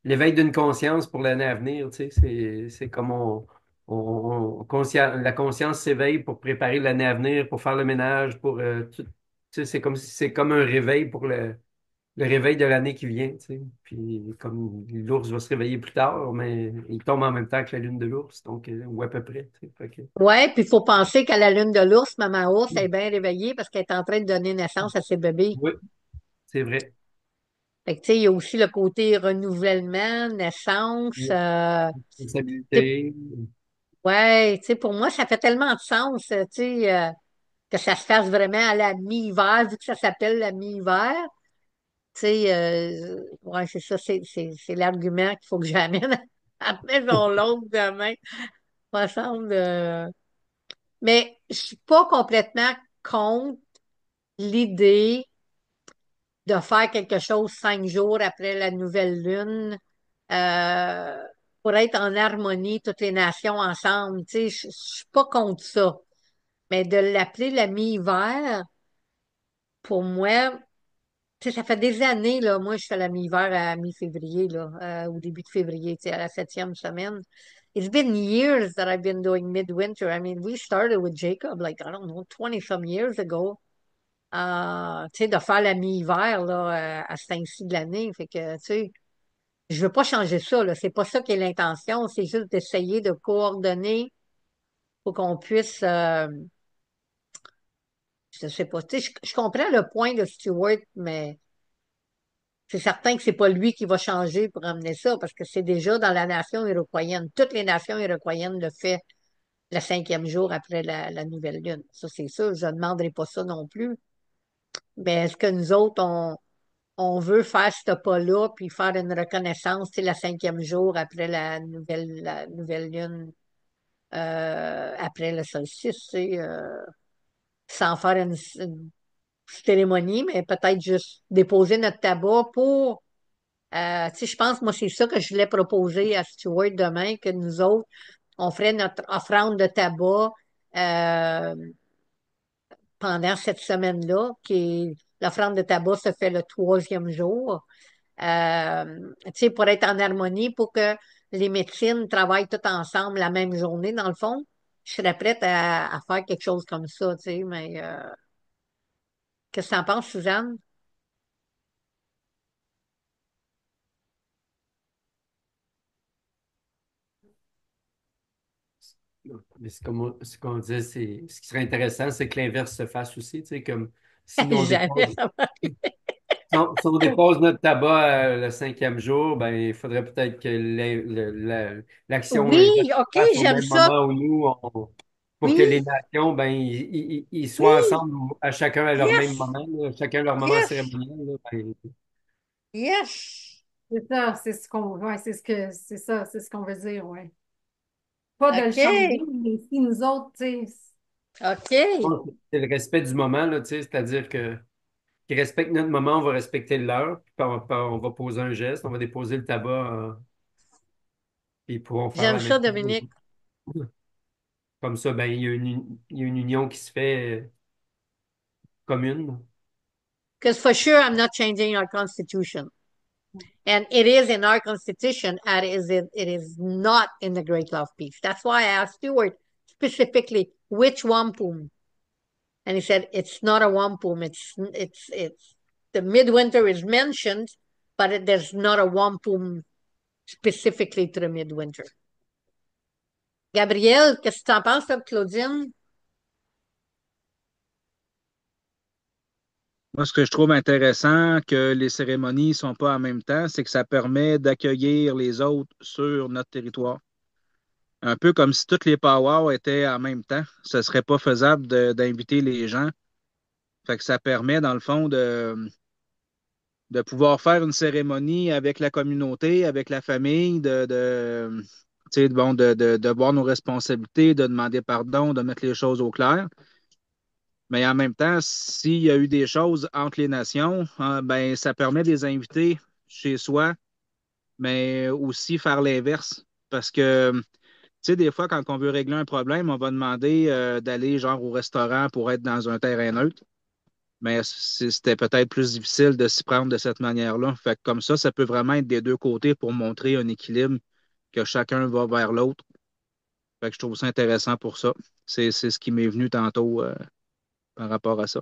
l'éveil d'une conscience pour l'année à venir, tu sais, c'est comme la conscience s'éveille pour préparer l'année à venir, pour faire le ménage, pour, tu sais, c'est comme un réveil pour le réveil de l'année qui vient, tu sais. Puis comme l'ours va se réveiller plus tard, mais il tombe en même temps que la lune de l'ours, donc, ou à peu près, tu sais. Ouais, puis il faut penser qu'à la lune de l'ours, maman ours elle est bien réveillée parce qu'elle est en train de donner naissance à ses bébés. Oui, c'est vrai. Fait que, tu sais, il y a aussi le côté renouvellement, naissance. Oui. Tu sais, Responsabilité. ouais, tu sais, pour moi, ça fait tellement de sens, tu sais, que ça se fasse vraiment à la mi-hiver, vu que ça s'appelle la mi-hiver. Tu sais, ouais, c'est ça, c'est l'argument qu'il faut que j'amène à la maison longue demain. Ça semble, mais je suis pas complètement contre l'idée de faire quelque chose 5 jours après la nouvelle lune euh, pour être en harmonie, toutes les nations ensemble. Tu sais, je suis pas contre ça. Mais de l'appeler la mi-hiver, pour moi, tu sais, ça fait des années, là, moi, je fais la mi-hiver à mi-février, là, au début de février, tu sais, à la 7e semaine. It's been years that I've been doing midwinter. I mean, we started with Jacob, like, I don't know, 20 some years ago. Tu sais, de faire la mi-hiver, là, à ce temps-ci de l'année. Fait que, tu sais, je veux pas changer ça, là. C'est pas ça qui est l'intention. C'est juste d'essayer de coordonner pour qu'on puisse, je sais pas, tu sais, je comprends le point de Stewart, mais c'est certain que c'est pas lui qui va changer pour amener ça, parce que c'est déjà dans la nation iroquoienne. Toutes les nations iroquoiennes le font le 5e jour après la nouvelle lune. Ça, c'est sûr. Je ne demanderai pas ça non plus. Mais est-ce que nous autres, on veut faire ce pas-là, puis faire une reconnaissance, tu sais, le 5e jour après la nouvelle lune, après le solstice, tu sais, sans faire une cérémonie, mais peut-être juste déposer notre tabac pour, tu sais, je pense, moi, c'est ça que je voulais proposer à Stuart demain, que nous autres, on ferait notre offrande de tabac euh, pendant cette semaine-là, l'offrande de tabac se fait le 3e jour. Tu sais, pour être en harmonie, pour que les médecines travaillent toutes ensemble la même journée, dans le fond. Je serais prête à faire quelque chose comme ça, tu sais, mais qu'est-ce que t'en penses, Suzanne? Mais c'est comme on disait, ce qui serait intéressant, c'est que l'inverse se fasse aussi, tu sais, comme si nous, Jamais ça va. si on dépose notre tabac le 5e jour, ben, il faudrait peut-être que l'action Oui, inverse se OK, fasse au j'aime même ça. moment où pour que les Oui, nations, ben, ils soient oui, ensemble à chacun à leur même yes, moment, là, chacun leur moment yes, cérémoniel, là, ben, yes. C'est ça, c'est ce qu'on, ouais, c'est ça, c'est ce qu'on veut dire, ouais. Pas de le changer, OK, mais si nous autres, tu sais, OK. c'est le respect du moment, là, tu sais, c'est-à-dire qu'ils respectent notre moment, on va respecter le leur, puis on va poser un geste, on va déposer le tabac, puis ils pourront faire J'aime la même ça, chose. Dominique. Comme ça, ben, il y a une union qui se fait commune. Because for sure, I'm not changing our constitution. And it is in our constitution, and it is not in the Great Love Peace. That's why I asked Stuart specifically which wampum, and he said it's not a wampum. It's the midwinter is mentioned, but there's not a wampum specifically to the midwinter. Gabrielle, qu'est-ce que tu en penses, toi, Claudine? Moi, ce que je trouve intéressant que les cérémonies ne sont pas en même temps, c'est que ça permet d'accueillir les autres sur notre territoire. Un peu comme si toutes les powwows étaient en même temps. Ce serait pas faisable d'inviter les gens. Fait que ça permet, dans le fond, de pouvoir faire une cérémonie avec la communauté, avec la famille, tu sais, bon, de voir nos responsabilités, de demander pardon, de mettre les choses au clair. Mais en même temps, s'il y a eu des choses entre les nations, ben, ça permet de les inviter chez soi, mais aussi faire l'inverse. Parce que, tu sais, des fois, quand on veut régler un problème, on va demander d'aller genre au restaurant pour être dans un terrain neutre. Mais c'était peut-être plus difficile de s'y prendre de cette manière-là. Fait que comme ça peut vraiment être des deux côtés pour montrer un équilibre que chacun va vers l'autre. Fait que je trouve ça intéressant pour ça. C'est ce qui m'est venu tantôt par rapport à ça.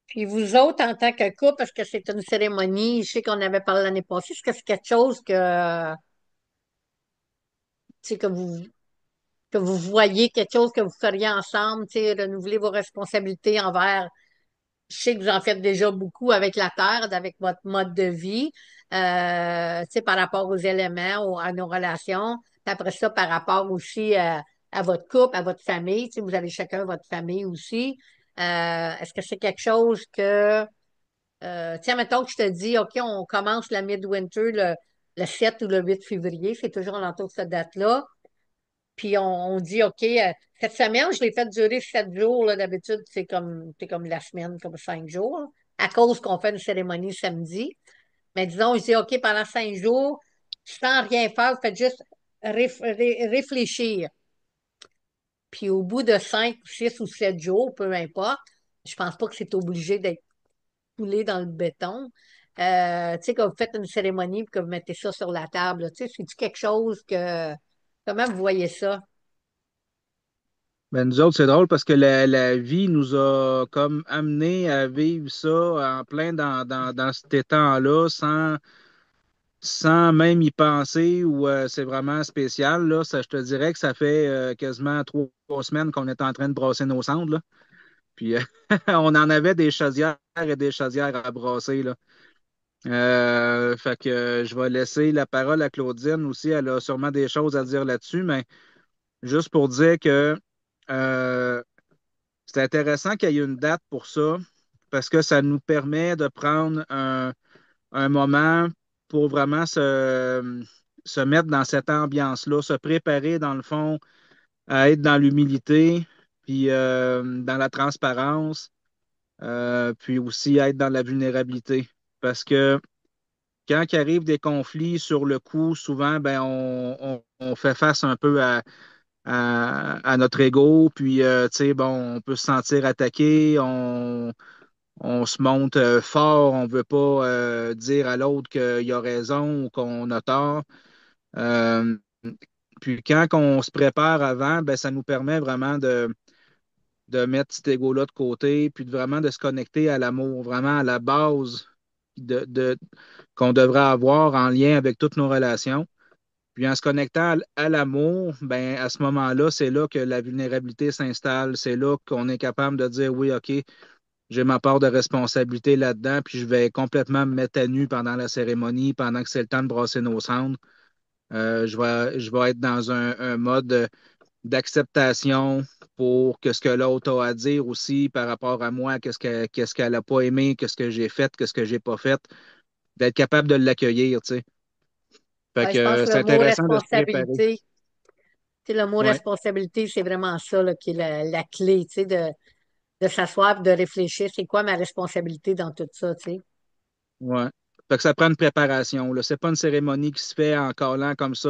Puis vous autres, en tant que couple, parce que c'est une cérémonie, je sais qu'on avait parlé l'année passée, est-ce que c'est quelque chose tu sais, que vous voyez, quelque chose que vous feriez ensemble, tu sais, renouveler vos responsabilités envers, je sais que vous en faites déjà beaucoup avec la Terre, avec votre mode de vie, tu sais, par rapport aux éléments, à nos relations. Puis après ça, par rapport aussi à votre couple, à votre famille, tu sais, vous avez chacun votre famille aussi. Est-ce que c'est quelque chose que tiens, mettons que je te dis, OK, on commence la Midwinter le 7 ou le 8 février, c'est toujours alentour de cette date-là. Puis on dit, OK, cette semaine, je l'ai fait durer 7 jours. Là, d'habitude, c'est comme la semaine, comme 5 jours, là, à cause qu'on fait une cérémonie samedi. Mais disons, je dis, OK, pendant 5 jours, sans rien faire, vous faites juste réfléchir. Puis au bout de 5 ou 6 ou 7 jours, peu importe, je pense pas que c'est obligé d'être coulé dans le béton. Tu sais, quand vous faites une cérémonie et que vous mettez ça sur la table, là, tu sais, c'est-tu quelque chose que... Comment vous voyez ça? Ben, nous autres, c'est drôle parce que la vie nous a comme amené à vivre ça en plein dans cet temps-là sans même y penser ou c'est vraiment spécial. Là. Ça, je te dirais que ça fait quasiment 3 semaines qu'on est en train de brasser nos cendres. Là. Puis on en avait des chaudières et des chaudières à brasser. Là. Fait que je vais laisser la parole à Claudine aussi. Elle a sûrement des choses à dire là-dessus, mais juste pour dire que euh, c'est intéressant qu'il y ait une date pour ça parce que ça nous permet de prendre un moment pour vraiment se mettre dans cette ambiance-là, se préparer dans le fond à être dans l'humilité, puis dans la transparence, puis aussi être dans la vulnérabilité. Parce que quand il arrive des conflits sur le coup, souvent, ben, on fait face un peu à notre ego, puis, tu sais, bon, on peut se sentir attaqué, on se monte fort, on ne veut pas dire à l'autre qu'il a raison ou qu'on a tort. Euh, puis quand on se prépare avant, ben, ça nous permet vraiment de mettre cet ego-là de côté, puis vraiment de se connecter à l'amour, vraiment à la base qu'on devrait avoir en lien avec toutes nos relations. Puis en se connectant à l'amour, ben, à ce moment-là, c'est là que la vulnérabilité s'installe. C'est là qu'on est capable de dire oui, OK, j'ai ma part de responsabilité là-dedans, puis je vais complètement me mettre à nu pendant la cérémonie, pendant que c'est le temps de brasser nos cendres. Je vais être dans un mode d'acceptation pour que ce que l'autre a à dire aussi par rapport à moi, qu'est-ce qu'elle n'a pas aimé, qu'est-ce que j'ai fait, qu'est-ce que j'ai pas fait, d'être capable de l'accueillir, tu sais. Fait Ouais, que je pense que c'est le mot intéressant de se préparer. responsabilité, tu sais, le mot Ouais, responsabilité, c'est vraiment ça là, qui est la clé, tu sais, de s'asseoir et de réfléchir, c'est quoi ma responsabilité dans tout ça, tu sais. ouais. Fait que ça prend une préparation, là. C'est pas une cérémonie qui se fait en collant comme ça,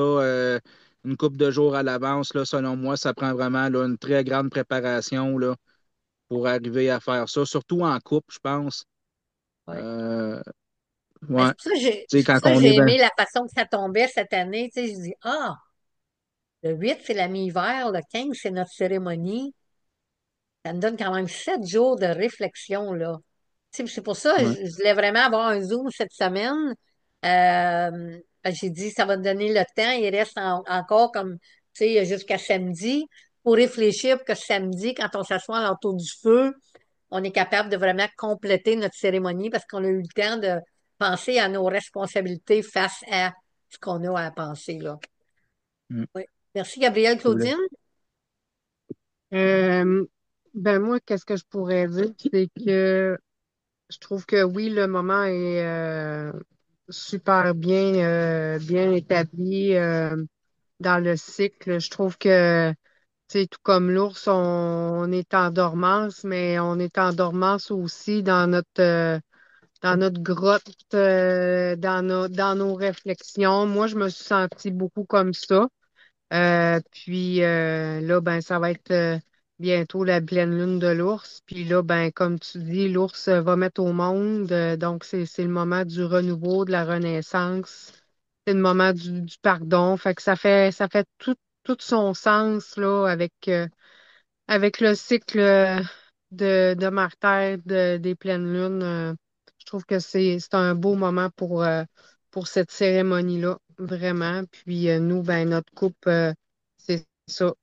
une couple de jours à l'avance, là. Selon moi, ça prend vraiment là, une très grande préparation, là, pour arriver à faire ça, surtout en couple, je pense. Ouais. Euh, Ben, ouais. Tu sais, c'est pour quand ça que on j'ai est dans. aimé la façon que ça tombait cette année, tu sais, je dis, ah, le 8 c'est la mi-hiver, le 15 c'est notre cérémonie. Ça me donne quand même 7 jours de réflexion, là. Tu sais, c'est pour ça que Ouais. je voulais vraiment avoir un Zoom cette semaine. J'ai dit, ça va te donner le temps. Il reste encore comme, tu sais, jusqu'à samedi pour réfléchir pour que samedi, quand on s'assoit autour du feu, on est capable de vraiment compléter notre cérémonie parce qu'on a eu le temps de penser à nos responsabilités face à ce qu'on a à penser, là. Mm. Oui. Merci, Gabrielle Cool. Claudine. Euh, ben moi, qu'est-ce que je pourrais dire? C'est que je trouve que oui, le moment est super bien établi dans le cycle. Je trouve que, tu sais, tout comme l'ours, on est en dormance, mais on est en dormance aussi dans notre grotte, dans nos réflexions. Moi, je me suis sentie beaucoup comme ça. Puis là, ben, ça va être bientôt la pleine lune de l'ours. Puis là, ben, comme tu dis, l'ours va mettre au monde. Donc, c'est le moment du renouveau, de la renaissance. C'est le moment du pardon. Fait que ça fait tout son sens là avec le cycle. de Martyrs des pleines lunes. Je trouve que c'est un beau moment pour cette cérémonie-là, vraiment. Puis nous, ben, notre couple, c'est ça,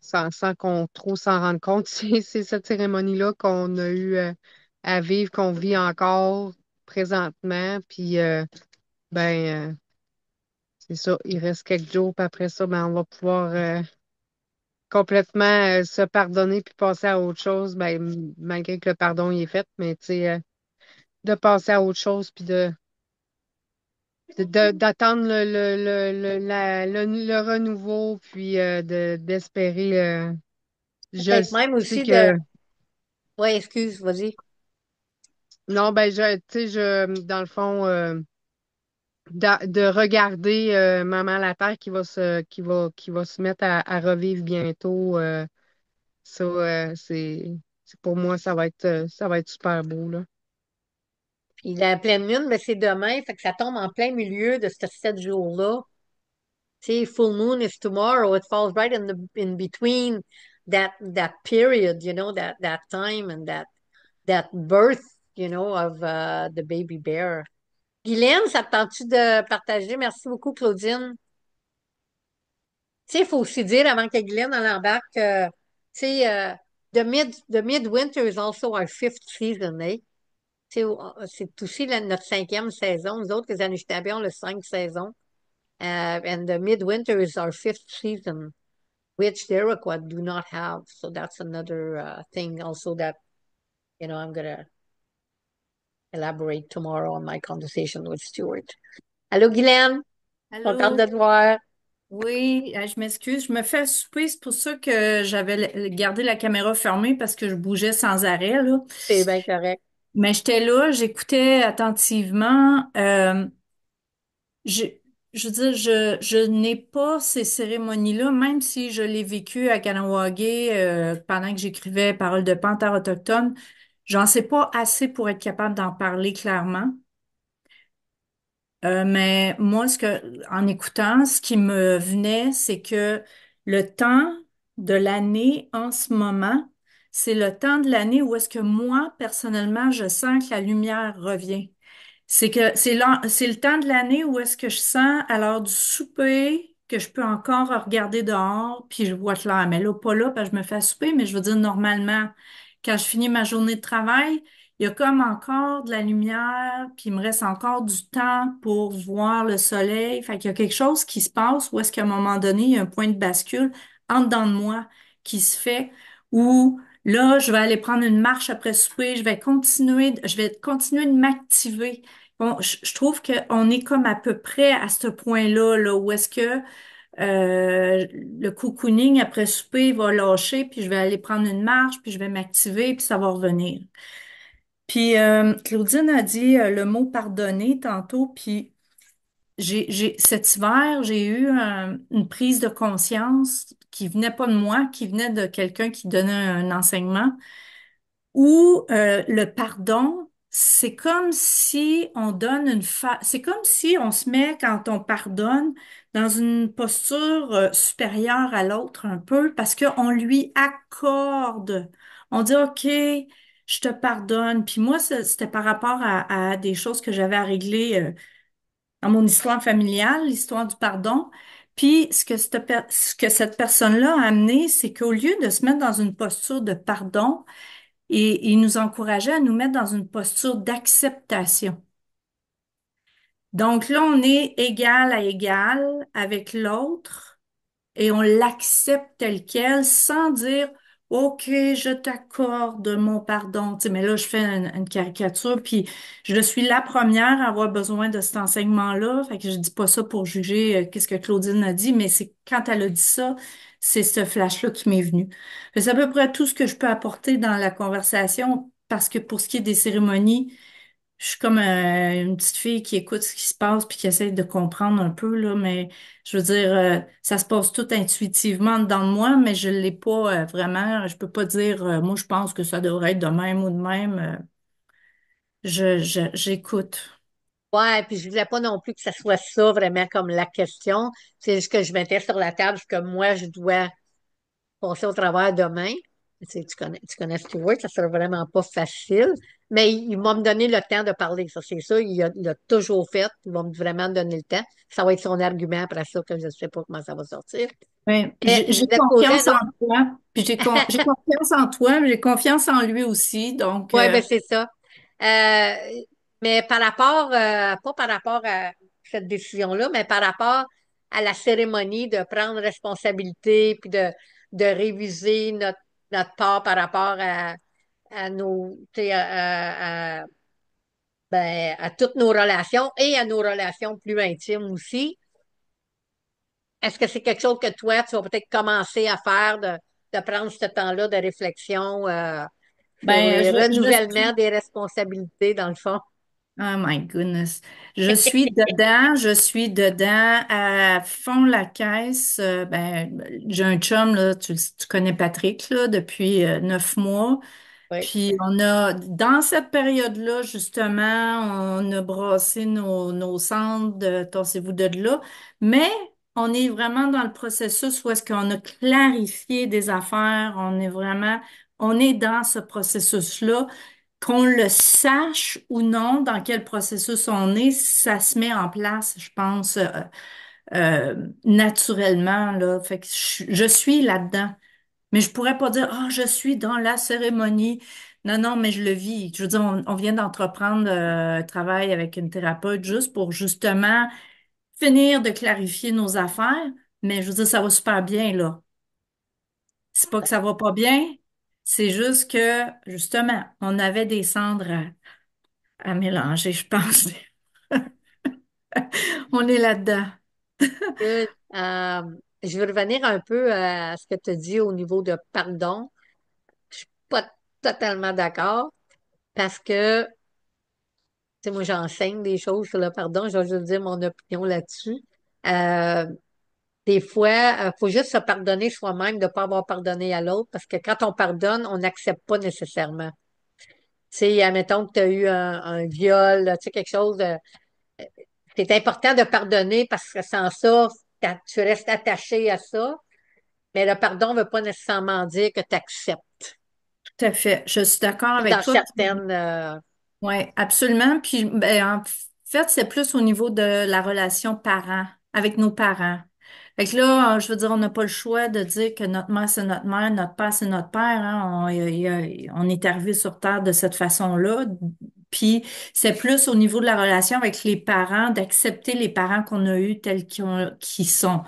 sans qu'on trop s'en rende compte, c'est cette cérémonie-là qu'on a eu à vivre, qu'on vit encore présentement. Puis c'est ça, il reste quelques jours, puis après ça, ben, on va pouvoir complètement se pardonner puis passer à autre chose, ben, malgré que le pardon il est fait, mais tu sais, de passer à autre chose puis d'attendre le renouveau puis d'espérer. Je Peut-être même sais aussi de. que Ouais, excuse, vas-y. non, ben tu sais, dans le fond, de regarder Maman la Terre qui va se mettre à revivre bientôt. Ça, pour moi, ça va être super beau, là. Puis la pleine lune, ben, c'est demain, fait que ça tombe en plein milieu de ces 7 jours-là. Tu sais, full moon is tomorrow. It falls right in between that period, that time and that birth, of the baby bear. Guylaine, ça te tente-tu de partager? Merci beaucoup, Claudine. Tu sais, il faut aussi dire avant que Guylaine en embarque, tu sais, the midwinter is also our fifth season, eh? Tu sais, c'est aussi notre cinquième saison. Nous autres, les Anishinaabe, on a 5 saisons. And the midwinter is our fifth season, which the Iroquois do not have. So that's another thing also that, I'm going to elaborate tomorrow on my conversation with Stuart. Allô, Guylaine? Contente de Allô? te voir. Oui, je m'excuse, je me fais souper, c'est pour ça que j'avais gardé la caméra fermée parce que je bougeais sans arrêt, là. C'est bien correct. Mais j'étais là, j'écoutais attentivement. Je, je veux dire, je n'ai pas ces cérémonies-là, même si je l'ai vécu à Kanawagé pendant que j'écrivais Paroles de panthère autochtone. J'en sais pas assez pour être capable d'en parler clairement. Mais moi, en écoutant, ce qui me venait, c'est que le temps de l'année en ce moment, c'est le temps de l'année où est-ce que moi, personnellement, je sens que la lumière revient. C'est le temps de l'année où est-ce que je sens à l'heure du souper que je peux encore regarder dehors puis je vois clair. Mais là, pas là parce que je me fais à souper, mais je veux dire normalement, quand je finis ma journée de travail, il y a comme encore de la lumière puis il me reste encore du temps pour voir le soleil. Fait qu'il y a quelque chose qui se passe où est-ce qu'à un moment donné, il y a un point de bascule en dedans de moi qui se fait où là, je vais aller prendre une marche après souper, je vais continuer de m'activer. Bon, je trouve qu'on est comme à peu près à ce point-là, là, où est-ce que le cocooning après souper va lâcher, puis je vais aller prendre une marche, puis je vais m'activer, puis ça va revenir. Puis Claudine a dit le mot pardonner tantôt, puis cet hiver, j'ai eu une prise de conscience qui venait pas de moi, qui venait de quelqu'un qui donnait un enseignement où le pardon, c'est comme si on donne c'est comme si on se met quand on pardonne dans une posture supérieure à l'autre un peu parce qu'on lui accorde. On dit OK, je te pardonne. Puis moi, c'était par rapport à des choses que j'avais à régler dans mon histoire familiale, l'histoire du pardon. Puis ce que cette personne-là a amené, c'est qu'au lieu de se mettre dans une posture de pardon, et il nous encourageait à nous mettre dans une posture d'acceptation. Donc là, on est égal à égal avec l'autre et on l'accepte tel quel sans dire OK, je t'accorde mon pardon. Tu sais, mais là, je fais une caricature, puis je suis la première à avoir besoin de cet enseignement-là. Fait que je dis pas ça pour juger qu'est-ce que Claudine a dit, mais c'est quand elle a dit ça, c'est ce flash-là qui m'est venu. C'est à peu près tout ce que je peux apporter dans la conversation, parce que pour ce qui est des cérémonies, je suis comme une petite fille qui écoute ce qui se passe puis qui essaie de comprendre un peu, là, mais je veux dire, ça se passe tout intuitivement dans moi, mais je l'ai pas vraiment. Je peux pas dire, moi, je pense que ça devrait être de même ou de même. J'écoute. Ouais, puis je voulais pas non plus que ça soit ça vraiment comme la question. C'est juste que je mettais sur la table ce que moi je dois passer au travers demain. Tu connais Stewart, ça sera vraiment pas facile, mais il va me donner le temps de parler, ça c'est ça, il a toujours fait, il va vraiment me donner le temps. Ça va être son argument après ça, que je ne sais pas comment ça va sortir. Ouais, puis Mais je j'ai voulais te poser confiance un en autre. toi, puis j'ai confiance en toi, mais j'ai confiance en lui aussi. Donc, Oui, ben c'est ça. Euh, mais par rapport, pas par rapport à cette décision-là, mais par rapport à la cérémonie de prendre responsabilité puis de réviser notre part par rapport à nos, tu sais, ben, à toutes nos relations et à nos relations plus intimes aussi. Est-ce que c'est quelque chose que toi, tu vas peut-être commencer à faire, de prendre ce temps-là de réflexion, sur ben, les je renouvellements suis. des responsabilités, dans le fond? Oh my goodness. Je suis dedans à fond la caisse. J'ai un chum, là, tu connais Patrick, là, depuis 9 mois. Oui. Puis dans cette période-là, justement, on a brassé nos cendres de Tassez-vous de là. Mais on est vraiment dans le processus où est-ce qu'on a clarifié des affaires. On est dans ce processus-là. Qu'on le sache ou non dans quel processus on est, ça se met en place, je pense, naturellement, là. Fait que je suis là-dedans. Mais je pourrais pas dire, ah, je suis dans la cérémonie. Non, non, mais je le vis. Je veux dire, on vient d'entreprendre un travail avec une thérapeute juste pour justement finir de clarifier nos affaires. Mais je veux dire, ça va super bien, là. C'est pas que ça va pas bien, c'est juste que, justement, on avait des cendres à mélanger, je pense. On est là-dedans. Good. Je vais revenir un peu à ce que tu as dit au niveau de pardon. Je suis pas totalement d'accord parce que, tu sais, moi, j'enseigne des choses sur le pardon. Je vais juste dire mon opinion là-dessus. Euh, des fois, il faut juste se pardonner soi-même de ne pas avoir pardonné à l'autre parce que quand on pardonne, on n'accepte pas nécessairement. Tu sais, admettons que tu as eu un viol, tu sais, quelque chose de. C'est important de pardonner parce que sans ça, tu restes attaché à ça. Mais le pardon ne veut pas nécessairement dire que tu acceptes. Tout à fait. Je suis d'accord avec Dans toi. certaines. Oui, absolument. Puis, ben, en fait, c'est plus au niveau de la relation parent, avec nos parents. Fait que là, je veux dire, on n'a pas le choix de dire que notre mère, c'est notre mère, notre père, c'est notre père. Hein. On est arrivé sur Terre de cette façon-là. Puis, c'est plus au niveau de la relation avec les parents, d'accepter les parents qu'on a eus tels qu'ils sont.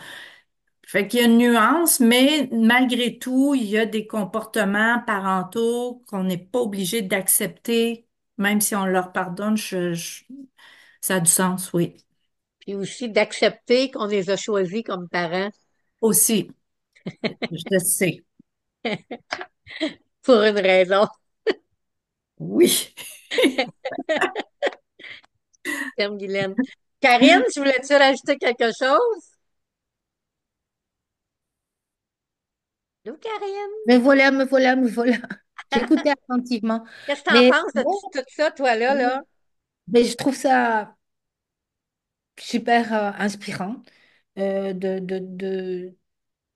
Fait qu'il y a une nuance, mais malgré tout, il y a des comportements parentaux qu'on n'est pas obligé d'accepter, même si on leur pardonne. Ça a du sens, oui. Puis aussi d'accepter qu'on les a choisis comme parents Aussi, je sais. pour une raison. Oui. Terme Guylaine. Karine, tu voulais-tu rajouter quelque chose? Nous, Karine. Me voilà, me voilà, me voilà. J'écoutais attentivement. Qu'est-ce que tu en Mais, penses de bon, tout ça, toi, là? mais je trouve ça super inspirant de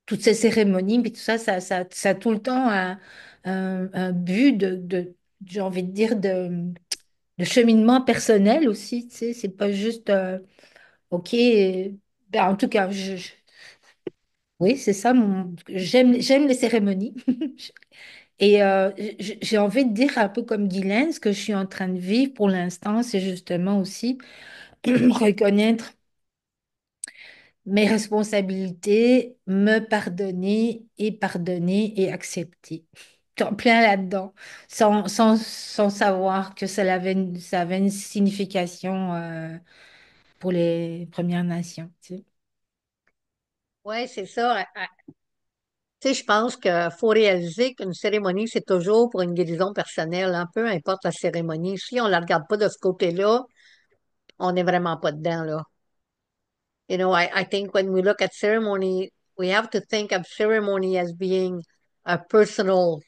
toutes ces cérémonies, mais tout ça, ça a tout le temps un but j'ai envie de dire, de cheminement personnel aussi. Tu sais, c'est pas juste, OK, ben, en tout cas, oui, c'est ça, j'aime les cérémonies. Et j'ai envie de dire un peu comme Guylaine, ce que je suis en train de vivre pour l'instant, c'est justement aussi reconnaître mes responsabilités, me pardonner et pardonner et accepter. En plein là-dedans, sans savoir que ça avait une signification pour les Premières Nations. Tu sais. Oui, c'est ça. Tu sais, je pense qu'il faut réaliser qu'une cérémonie, c'est toujours pour une guérison personnelle, hein, peu importe la cérémonie. Si on ne la regarde pas de ce côté-là, on n'est vraiment pas dedans, là. You know, I think when we look at ceremony, we have to think of ceremony as being a personal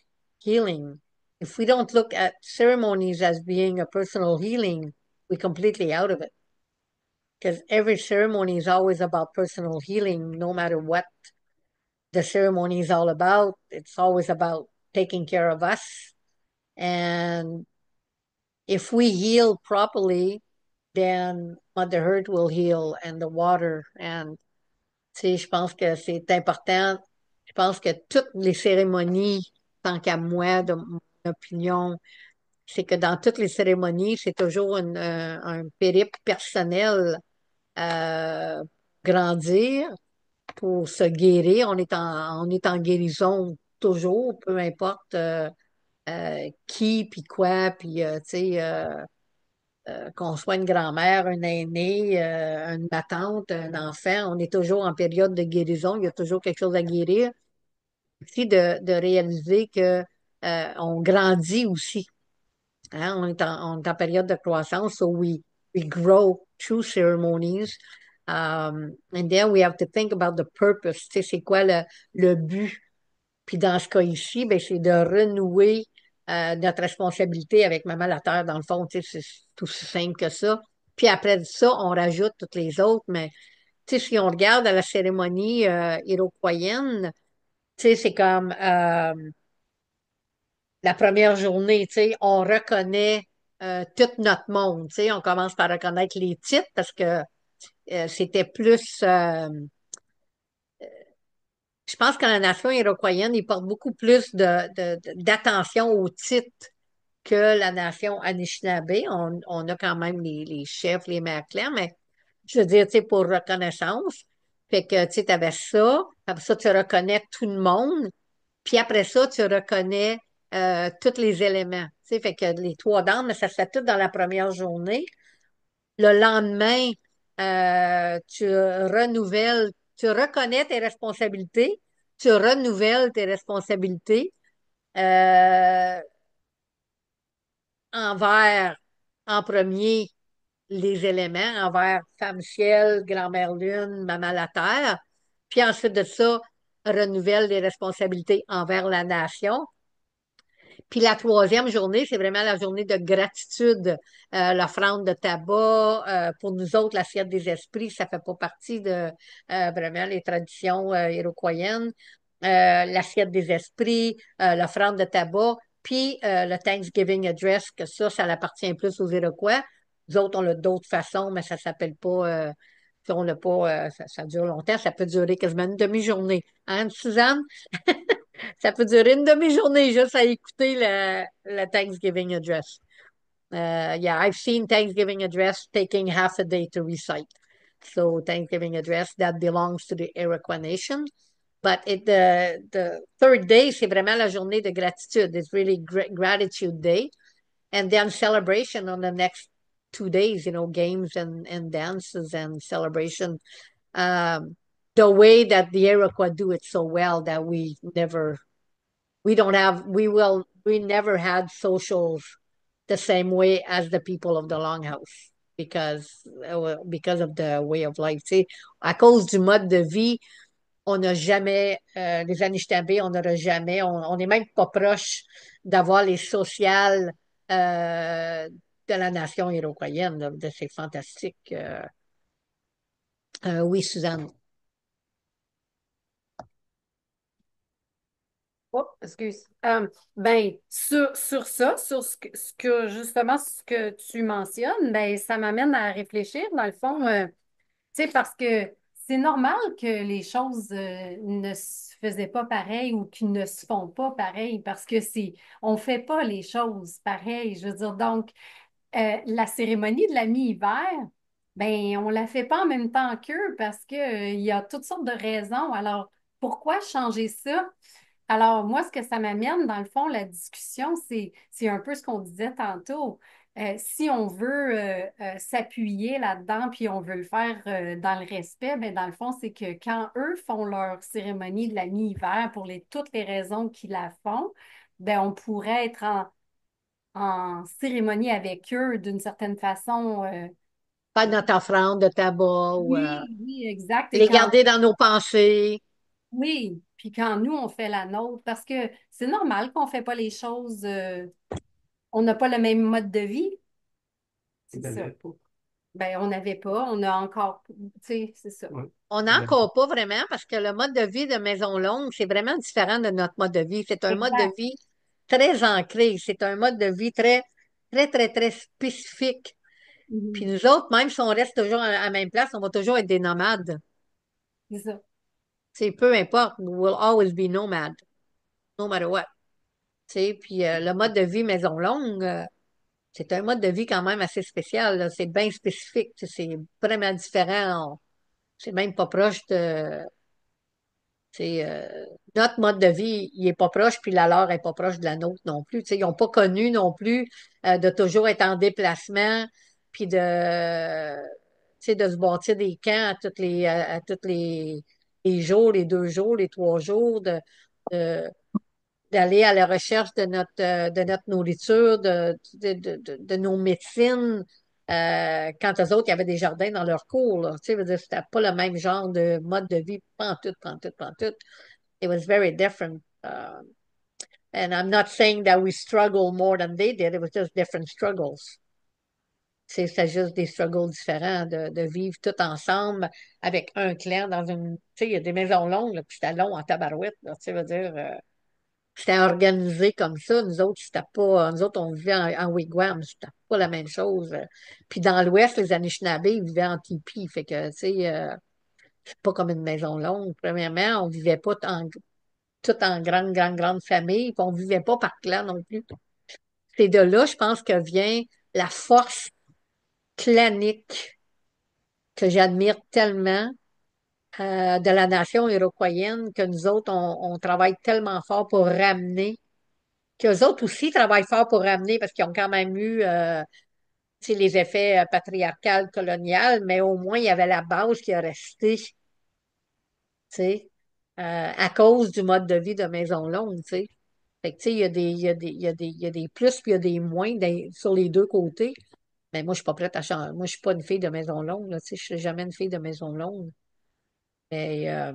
healing. If we don't look at ceremonies as being a personal healing, we're completely out of it. Because every ceremony is always about personal healing, no matter what the ceremony is all about. It's always about taking care of us. And if we heal properly, then Mother Earth will heal and the water. And tu sais, je pense que c'est important. Je pense que toutes les cérémonies, tant qu'à moi, de mon opinion, c'est que dans toutes les cérémonies, c'est toujours un périple personnel à grandir pour se guérir. On est en guérison toujours, peu importe qui, puis quoi, puis tu sais, qu'on soit une grand-mère, un aîné, ma tante, un enfant, on est toujours en période de guérison. Il y a toujours quelque chose à guérir. Aussi de réaliser que on grandit aussi. Hein? On est en période de croissance, so we grow through ceremonies. And then we have to think about the purpose. Tu sais, c'est quoi le but? Puis dans ce cas ici, ben, c'est de renouer notre responsabilité avec Maman la Terre, dans le fond. Tu sais, c'est tout aussi simple que ça. Puis après ça, on rajoute toutes les autres. Mais tu sais, si on regarde à la cérémonie iroquoienne, tu sais, c'est comme la première journée, tu sais, on reconnaît tout notre monde. Tu sais, on commence par reconnaître les titres parce que c'était plus. Je pense que la nation iroquoienne, ils portent beaucoup plus d'attention aux titres que la nation Anishinaabe. On a quand même les chefs, les mères claires, mais je veux dire, tu sais, pour reconnaissance. Fait que, tu sais, t'avais ça. Après ça, tu reconnais tout le monde. Puis après ça, tu reconnais tous les éléments. Tu sais, fait que les trois dames, mais ça se fait tout dans la première journée. Le lendemain, tu renouvelles, tu reconnais tes responsabilités, tu renouvelles tes responsabilités euh, envers, en premier, les éléments, envers Femme Ciel, Grand-Mère Lune, Maman la Terre. Puis ensuite de ça, renouvelle les responsabilités envers la nation. Puis la troisième journée, c'est vraiment la journée de gratitude, l'offrande de tabac. Pour nous autres, l'assiette des esprits, ça fait pas partie de vraiment les traditions iroquoiennes. L'assiette des esprits, l'offrande de tabac, puis le Thanksgiving Address, que ça appartient plus aux Iroquois. Nous autres, on l'a d'autres façons, mais ça s'appelle pas, on l'a pas, ça dure longtemps, ça peut durer quasiment une demi-journée. Hein, Suzanne? Ça peut durer une demi-journée juste à écouter le Thanksgiving address. Yeah, I've seen Thanksgiving address taking half a day to recite. So Thanksgiving address that belongs to the Iroquois Nation. But the third day, c'est vraiment la journée de gratitude. It's really gratitude day. And then celebration on the next 2 days, you know, games and dances and celebration. Um, the way that the Iroquois do it so well that we don't have we never had socials the same way as the people of the Longhouse because of the way of life. Tu sais, à cause du mode de vie, on n'a jamais les Anishinaabe, on n'aura jamais, on n'est même pas proche d'avoir les sociales de la nation iroquoienne. C'est fantastique. Oui, Suzanne. Oh, excuse. Ben, sur ça, sur justement ce que tu mentionnes, ben, ça m'amène à réfléchir, dans le fond, tu sais, parce que c'est normal que les choses ne se faisaient pas pareil ou qu'ils ne se font pas pareil, parce que on fait pas les choses pareilles. Je veux dire, donc, la cérémonie de la mi-hiver, ben, on la fait pas en même temps qu'eux parce que, il y a toutes sortes de raisons. Alors, pourquoi changer ça? Alors, moi, ce que ça m'amène, dans le fond, la discussion, c'est un peu ce qu'on disait tantôt. Si on veut s'appuyer là-dedans, puis on veut le faire dans le respect, ben, dans le fond, c'est que quand eux font leur cérémonie de la mi-hiver pour toutes les raisons qu'ils la font, ben, on pourrait être en cérémonie avec eux d'une certaine façon. Pas notre offrande de tabac ou Oui, oui, exact. Et les quand garder dans nos pensées. Oui, puis quand nous, on fait la nôtre, parce que c'est normal qu'on ne fait pas les choses, on n'a pas le même mode de vie. Tout C'est à ça. fait. Ben, on n'avait pas, on a encore, tu sais, c'est ça. Ouais. On n'en encore pas vraiment parce que le mode de vie de Maison Longue, c'est vraiment différent de notre mode de vie. C'est un mode de Exact. vie très ancré. C'est un mode de vie très, très, très, très spécifique. Puis Mhm. nous autres, même si on reste toujours à la même place, on va toujours être des nomades. C'est ça. C'est peu importe, we will always be nomad, no matter what. Tu sais, puis le mode de vie Maison Longue, c'est un mode de vie quand même assez spécial, là. C'est bien spécifique. Tu sais, c'est vraiment différent. C'est même pas proche de. C'est, notre mode de vie, il est pas proche, puis la leur est pas proche de la nôtre non plus. Tu sais, ils n'ont pas connu non plus de toujours être en déplacement, puis tu sais, de se bâtir des camps à toutes les jours, les 2 jours, les 3 jours, de- d'aller à la recherche de notre nourriture, de nos médecines. Quand eux autres, il y avait des jardins dans leur cours, là. Tu sais, je veux dire, c'était pas le même genre de mode de vie, pantoute, pantoute, pantoute. It was very different. And I'm not saying that we struggle more than they did. It was just different struggles. C'est juste des struggles différents de vivre tout ensemble avec un clan dans une. Tu sais, il y a des maisons longues, là, puis c'était long en tabarouette, là, tu sais, veut dire, c'était organisé comme ça. Nous autres, c'était pas. Nous autres, on vivait en wigwam, c'était pas la même chose. Puis dans l'Ouest, les Anishinaabe, ils vivaient en tipi. Fait que, tu sais, c'est pas comme une maison longue. Premièrement, on vivait pas tout en grande, grande, grande famille, puis on vivait pas par clan non plus. C'est de là, je pense, que vient la force clanique que j'admire tellement de la nation iroquoienne, que nous autres, on travaille tellement fort pour ramener, qu'eux autres aussi travaillent fort pour ramener, parce qu'ils ont quand même eu tu sais, les effets patriarcales, coloniales, mais au moins, il y avait la base qui est restée, tu sais, à cause du mode de vie de Maison Longue, tu sais. Fait que, tu sais, il y a des plus puis il y a des moins sur les deux côtés. Mais moi, je suis pas prête à changer. Moi, je suis pas une fille de maison longue, là, tu sais, je suis jamais une fille de maison longue. Mais, euh,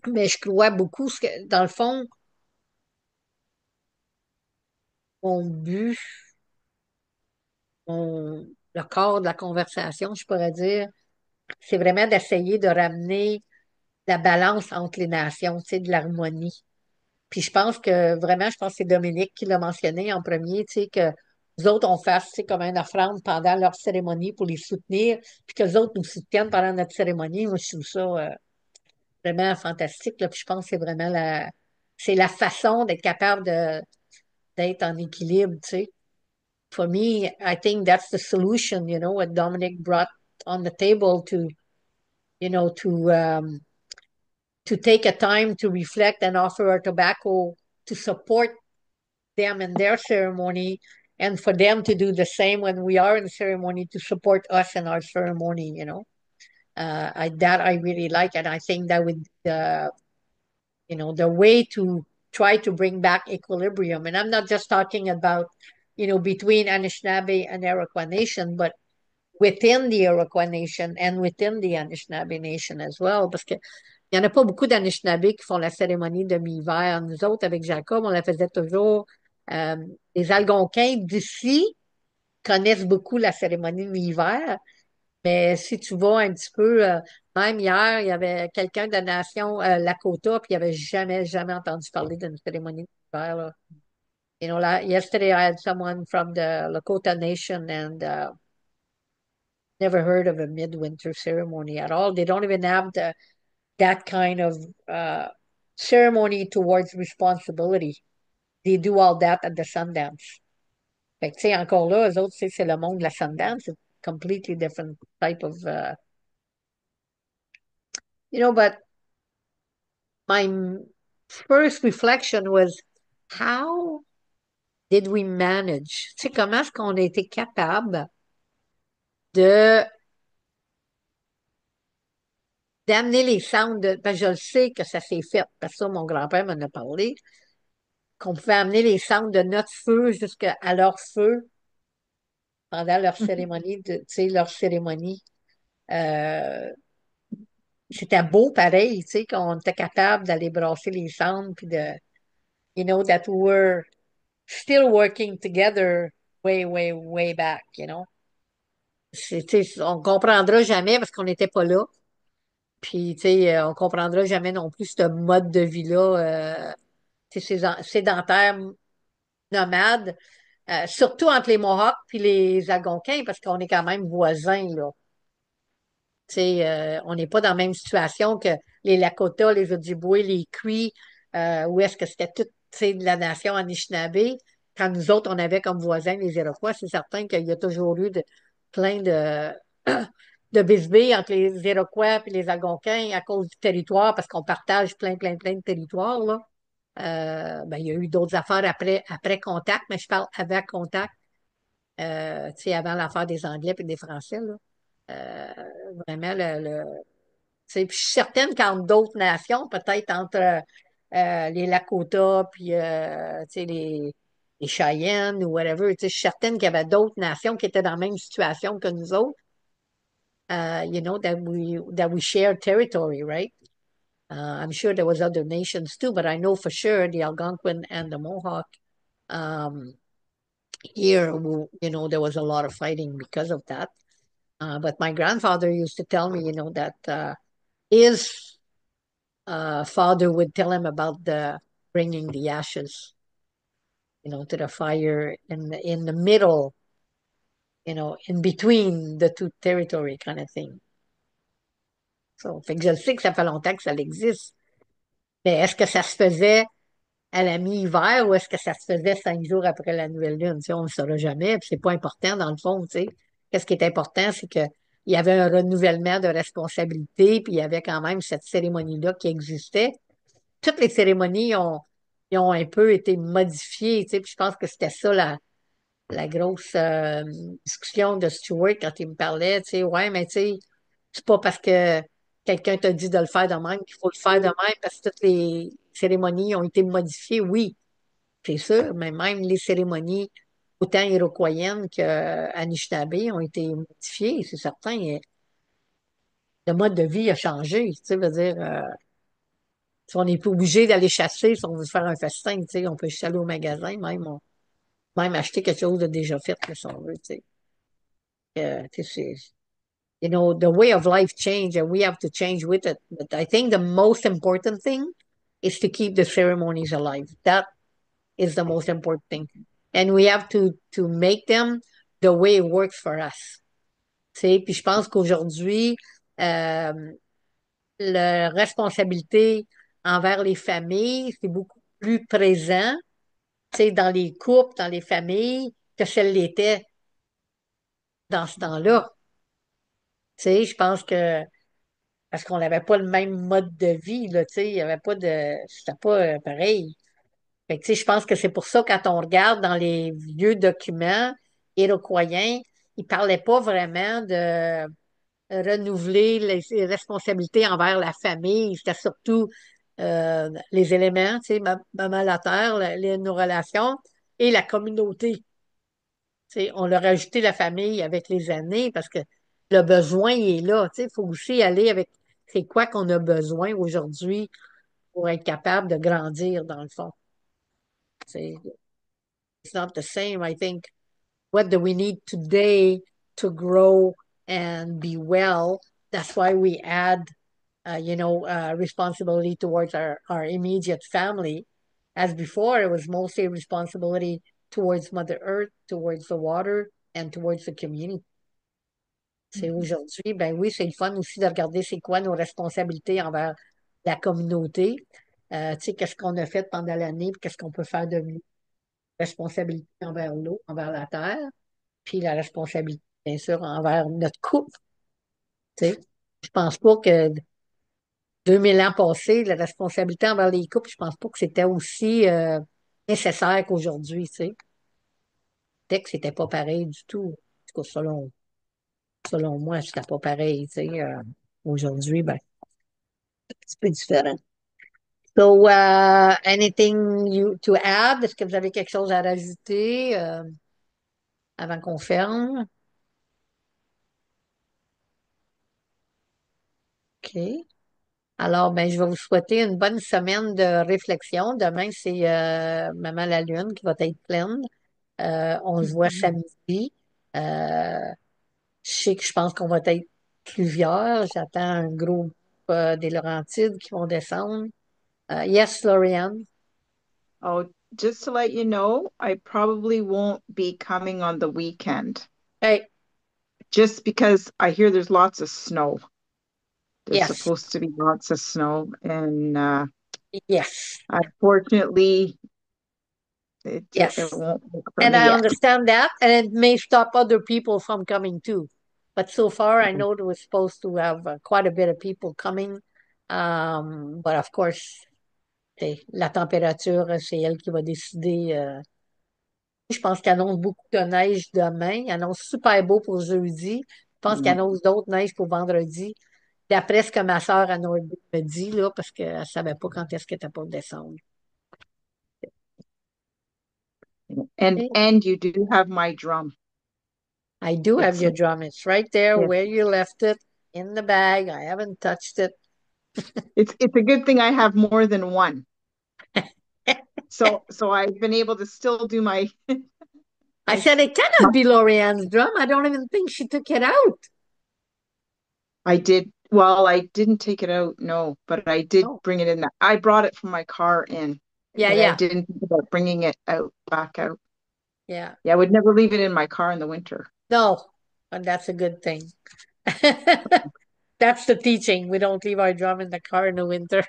mais je crois beaucoup, dans le fond, mon but, le corps de la conversation, je pourrais dire, c'est vraiment d'essayer de ramener la balance entre les nations, tu sais, de l'harmonie. Puis je pense que c'est Dominique qui l'a mentionné en premier, tu sais, que les autres, on fasse, tu sais, comme une offrande pendant leur cérémonie pour les soutenir, puis que les autres nous soutiennent pendant notre cérémonie. Moi, je trouve ça vraiment fantastique, là. Puis je pense que c'est la façon d'être capable d'être en équilibre, tu sais. For me, I think that's the solution, you know, what Dominic brought on the table you know, to take a time to reflect and offer our tobacco to support them in their ceremony and for them to do the same when we are in ceremony to support us in our ceremony, you know. That I really like, and I think that would, you know, the way to try to bring back equilibrium. And I'm not just talking about, you know, between Anishinaabe and Iroquois Nation, but within the Iroquois Nation and within the Anishinaabe Nation as well, parce que il n'y en a pas beaucoup d'Anishinaabe qui font la cérémonie de mi-hiver. Nous autres, avec Jacob, on la faisait toujours. Euh, les Algonquins d'ici connaissent beaucoup la cérémonie de mi-hiver, mais si tu vas un petit peu, même hier, il y avait quelqu'un de la nation Lakota, puis il avait jamais, jamais entendu parler d'une cérémonie de mi-hiver, là. You know, yesterday I had someone from the Lakota Nation and never heard of a midwinter ceremony at all. They don't even have that kind of uh, ceremony towards responsibility. They do all that at the Sundance. Fait que, tu sais, encore là, eux autres, c'est le monde de la Sundance. C'est completely different type of, you know, but my first reflection was, how did we manage? Tu sais, comment est-ce qu'on a été capable de d'amener les cendres parce que je le sais que ça s'est fait, parce que ça, mon grand-père m'en a parlé, qu'on pouvait amener les cendres de notre feu jusqu'à leur feu pendant leur cérémonie, tu sais, leur cérémonie. Euh, C'était beau pareil, tu sais, qu'on était capable d'aller brasser les cendres, puis you know, that we were still working together way, way, way back, you know. tu sais, on comprendra jamais parce qu'on n'était pas là. Puis, tu sais, on comprendra jamais non plus ce mode de vie-là, tu sais, sédentaire, nomade, surtout entre les Mohawks puis les Algonquins, parce qu'on est quand même voisins, là. Tu sais, on n'est pas dans la même situation que les Lakota, les Ojibwe, les Cris, où est-ce que c'était tout, tu sais, de la nation Anishinaabe. Quand nous autres, on avait comme voisins les Iroquois, c'est certain qu'il y a toujours eu plein de bisbées entre les Iroquois et les Algonquins à cause du territoire, parce qu'on partage plein de territoires, là. Ben, il y a eu d'autres affaires après Contact, mais je parle avant Contact, tu sais, avant l'affaire des Anglais et des Français, là. Euh, Vraiment, tu sais, puis je suis certaine qu'entre d'autres nations, peut-être entre les Lakota puis tu sais, les Cheyennes ou whatever, tu sais, je suis certaine qu'il y avait d'autres nations qui étaient dans la même situation que nous autres, you know, that we share territory, right? I'm sure there was other nations too, but I know for sure the Algonquin and the Mohawk um, here, you know, there was a lot of fighting because of that. But my grandfather used to tell me, you know, that his father would tell him about the bringing the ashes, you know, to the fire in the middle, you know, in between the two territory kind of thing. So, fait que je sais que ça fait longtemps que ça existe. Mais est-ce que ça se faisait à la mi-hiver ou est-ce que ça se faisait 5 jours après la nouvelle lune? Tu sais, on ne le saura jamais, puis c'est pas important dans le fond, tu sais. Qu'est-ce qui est important, c'est que il y avait un renouvellement de responsabilité, puis il y avait quand même cette cérémonie-là qui existait. Toutes les cérémonies ont un peu été modifiées, tu sais, puis je pense que c'était ça la grosse discussion de Stuart quand il me parlait, tu sais, ouais, mais tu sais, c'est pas parce que quelqu'un t'a dit de le faire de même qu'il faut le faire de même parce que toutes les cérémonies ont été modifiées, oui, c'est sûr, mais même les cérémonies autant iroquoiennes que Anishinaabe ont été modifiées, c'est certain. Et le mode de vie a changé, tu sais, veut dire, si on n'est plus obligé d'aller chasser si on veut faire un festin, tu sais, on peut juste aller au magasin, même acheter quelque chose de déjà fait, là, si on veut, tu sais. Tu sais, you know, the way of life change and we have to change with it. But I think the most important thing is to keep the ceremonies alive. That is the most important thing. And we have to make them the way it works for us. Tu sais, puis je pense qu'aujourd'hui, euh, la responsabilité envers les familles, c'est beaucoup plus présent, tu sais, dans les couples, dans les familles, que celle l'était dans ce temps-là. Tu sais, je pense que parce qu'on n'avait pas le même mode de vie, là, tu sais, il y avait pas c'était pas pareil. Fait que, tu sais, je pense que c'est pour ça, quand on regarde dans les vieux documents iroquois, ils parlaient pas vraiment de renouveler les responsabilités envers la famille. C'était surtout les éléments, tu sais, maman la terre, nos relations et la communauté. Tu sais, on leur a ajouté la famille avec les années parce que le besoin il est là. Tu sais, il faut aussi aller avec c'est quoi qu'on a besoin aujourd'hui pour être capable de grandir dans le fond. Tu sais, it's not the same. I think what do we need today to grow and be well? That's why we add, responsibility towards our immediate family. As before, it was mostly responsibility towards Mother Earth, towards the water, and towards the community. C'est aujourd'hui, ben oui, c'est le fun aussi de regarder c'est quoi nos responsabilités envers la communauté. Tu sais, qu'est-ce qu'on a fait pendant l'année, puis qu'est-ce qu'on peut faire de mieux. Responsabilité envers l'eau, envers la terre, puis la responsabilité, bien sûr, envers notre couple. Tu sais. Je pense pas que 2000 ans passés, la responsabilité envers les couples, je pense pas que c'était aussi nécessaire qu'aujourd'hui, tu sais. Peut-être que c'était pas pareil du tout. En tout cas, selon moi, c'était pas pareil, tu sais. Aujourd'hui, ben, c'est un petit peu différent. So, anything to add? Est-ce que vous avez quelque chose à rajouter avant qu'on ferme? OK. Alors, ben, je vais vous souhaiter une bonne semaine de réflexion. Demain, c'est Maman la Lune qui va être pleine. On se voit samedi. Euh, Je sais que je pense qu'on va être plusieurs. J'attends un groupe des Laurentides qui vont descendre. Yes, Lauriane. Oh, just to let you know, I probably won't be coming on the weekend Hey, just because I hear there's lots of snow. There's yes, supposed to be lots of snow, and yes, unfortunately, it yes. won't work for And me I yet. understand that, and it may stop other people from coming too. But so far, I know that we're supposed to have quite a bit of people coming. But of course, la température, c'est elle qui va décider. Je pense qu'il annonce beaucoup de neige demain. Il annonce super beau pour jeudi. Je pense qu'il Yeah. annonce d'autres neiges pour vendredi. D'après ce que ma sœur à Noël me dit, là, parce qu'elle ne savait pas quand est-ce qu'elle était pour descendre. And you do have my drum. I do have It's your drum. It's right there it's where you left it in the bag. I haven't touched it. it's a good thing I have more than one. So I've been able to still do my I my, said it my cannot be Lorianne's drum. I don't even think she took it out. I did well, I didn't take it out, no, but I did Oh, bring it in. I brought it from my car in, yeah, and I yeah, didn't think about bringing it out back out. yeah. Yeah, I would never leave it in my car in the winter. No, and that's a good thing. That's the teaching. We don't leave our drum in the car in the winter.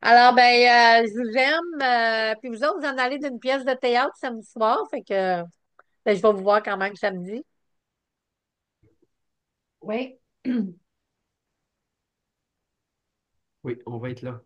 Alors, ben, je vous aime. Puis vous autres, vous en allez d'une pièce de théâtre samedi soir. Fait que ben, je vais vous voir quand même samedi. Oui. Oui, on va être là.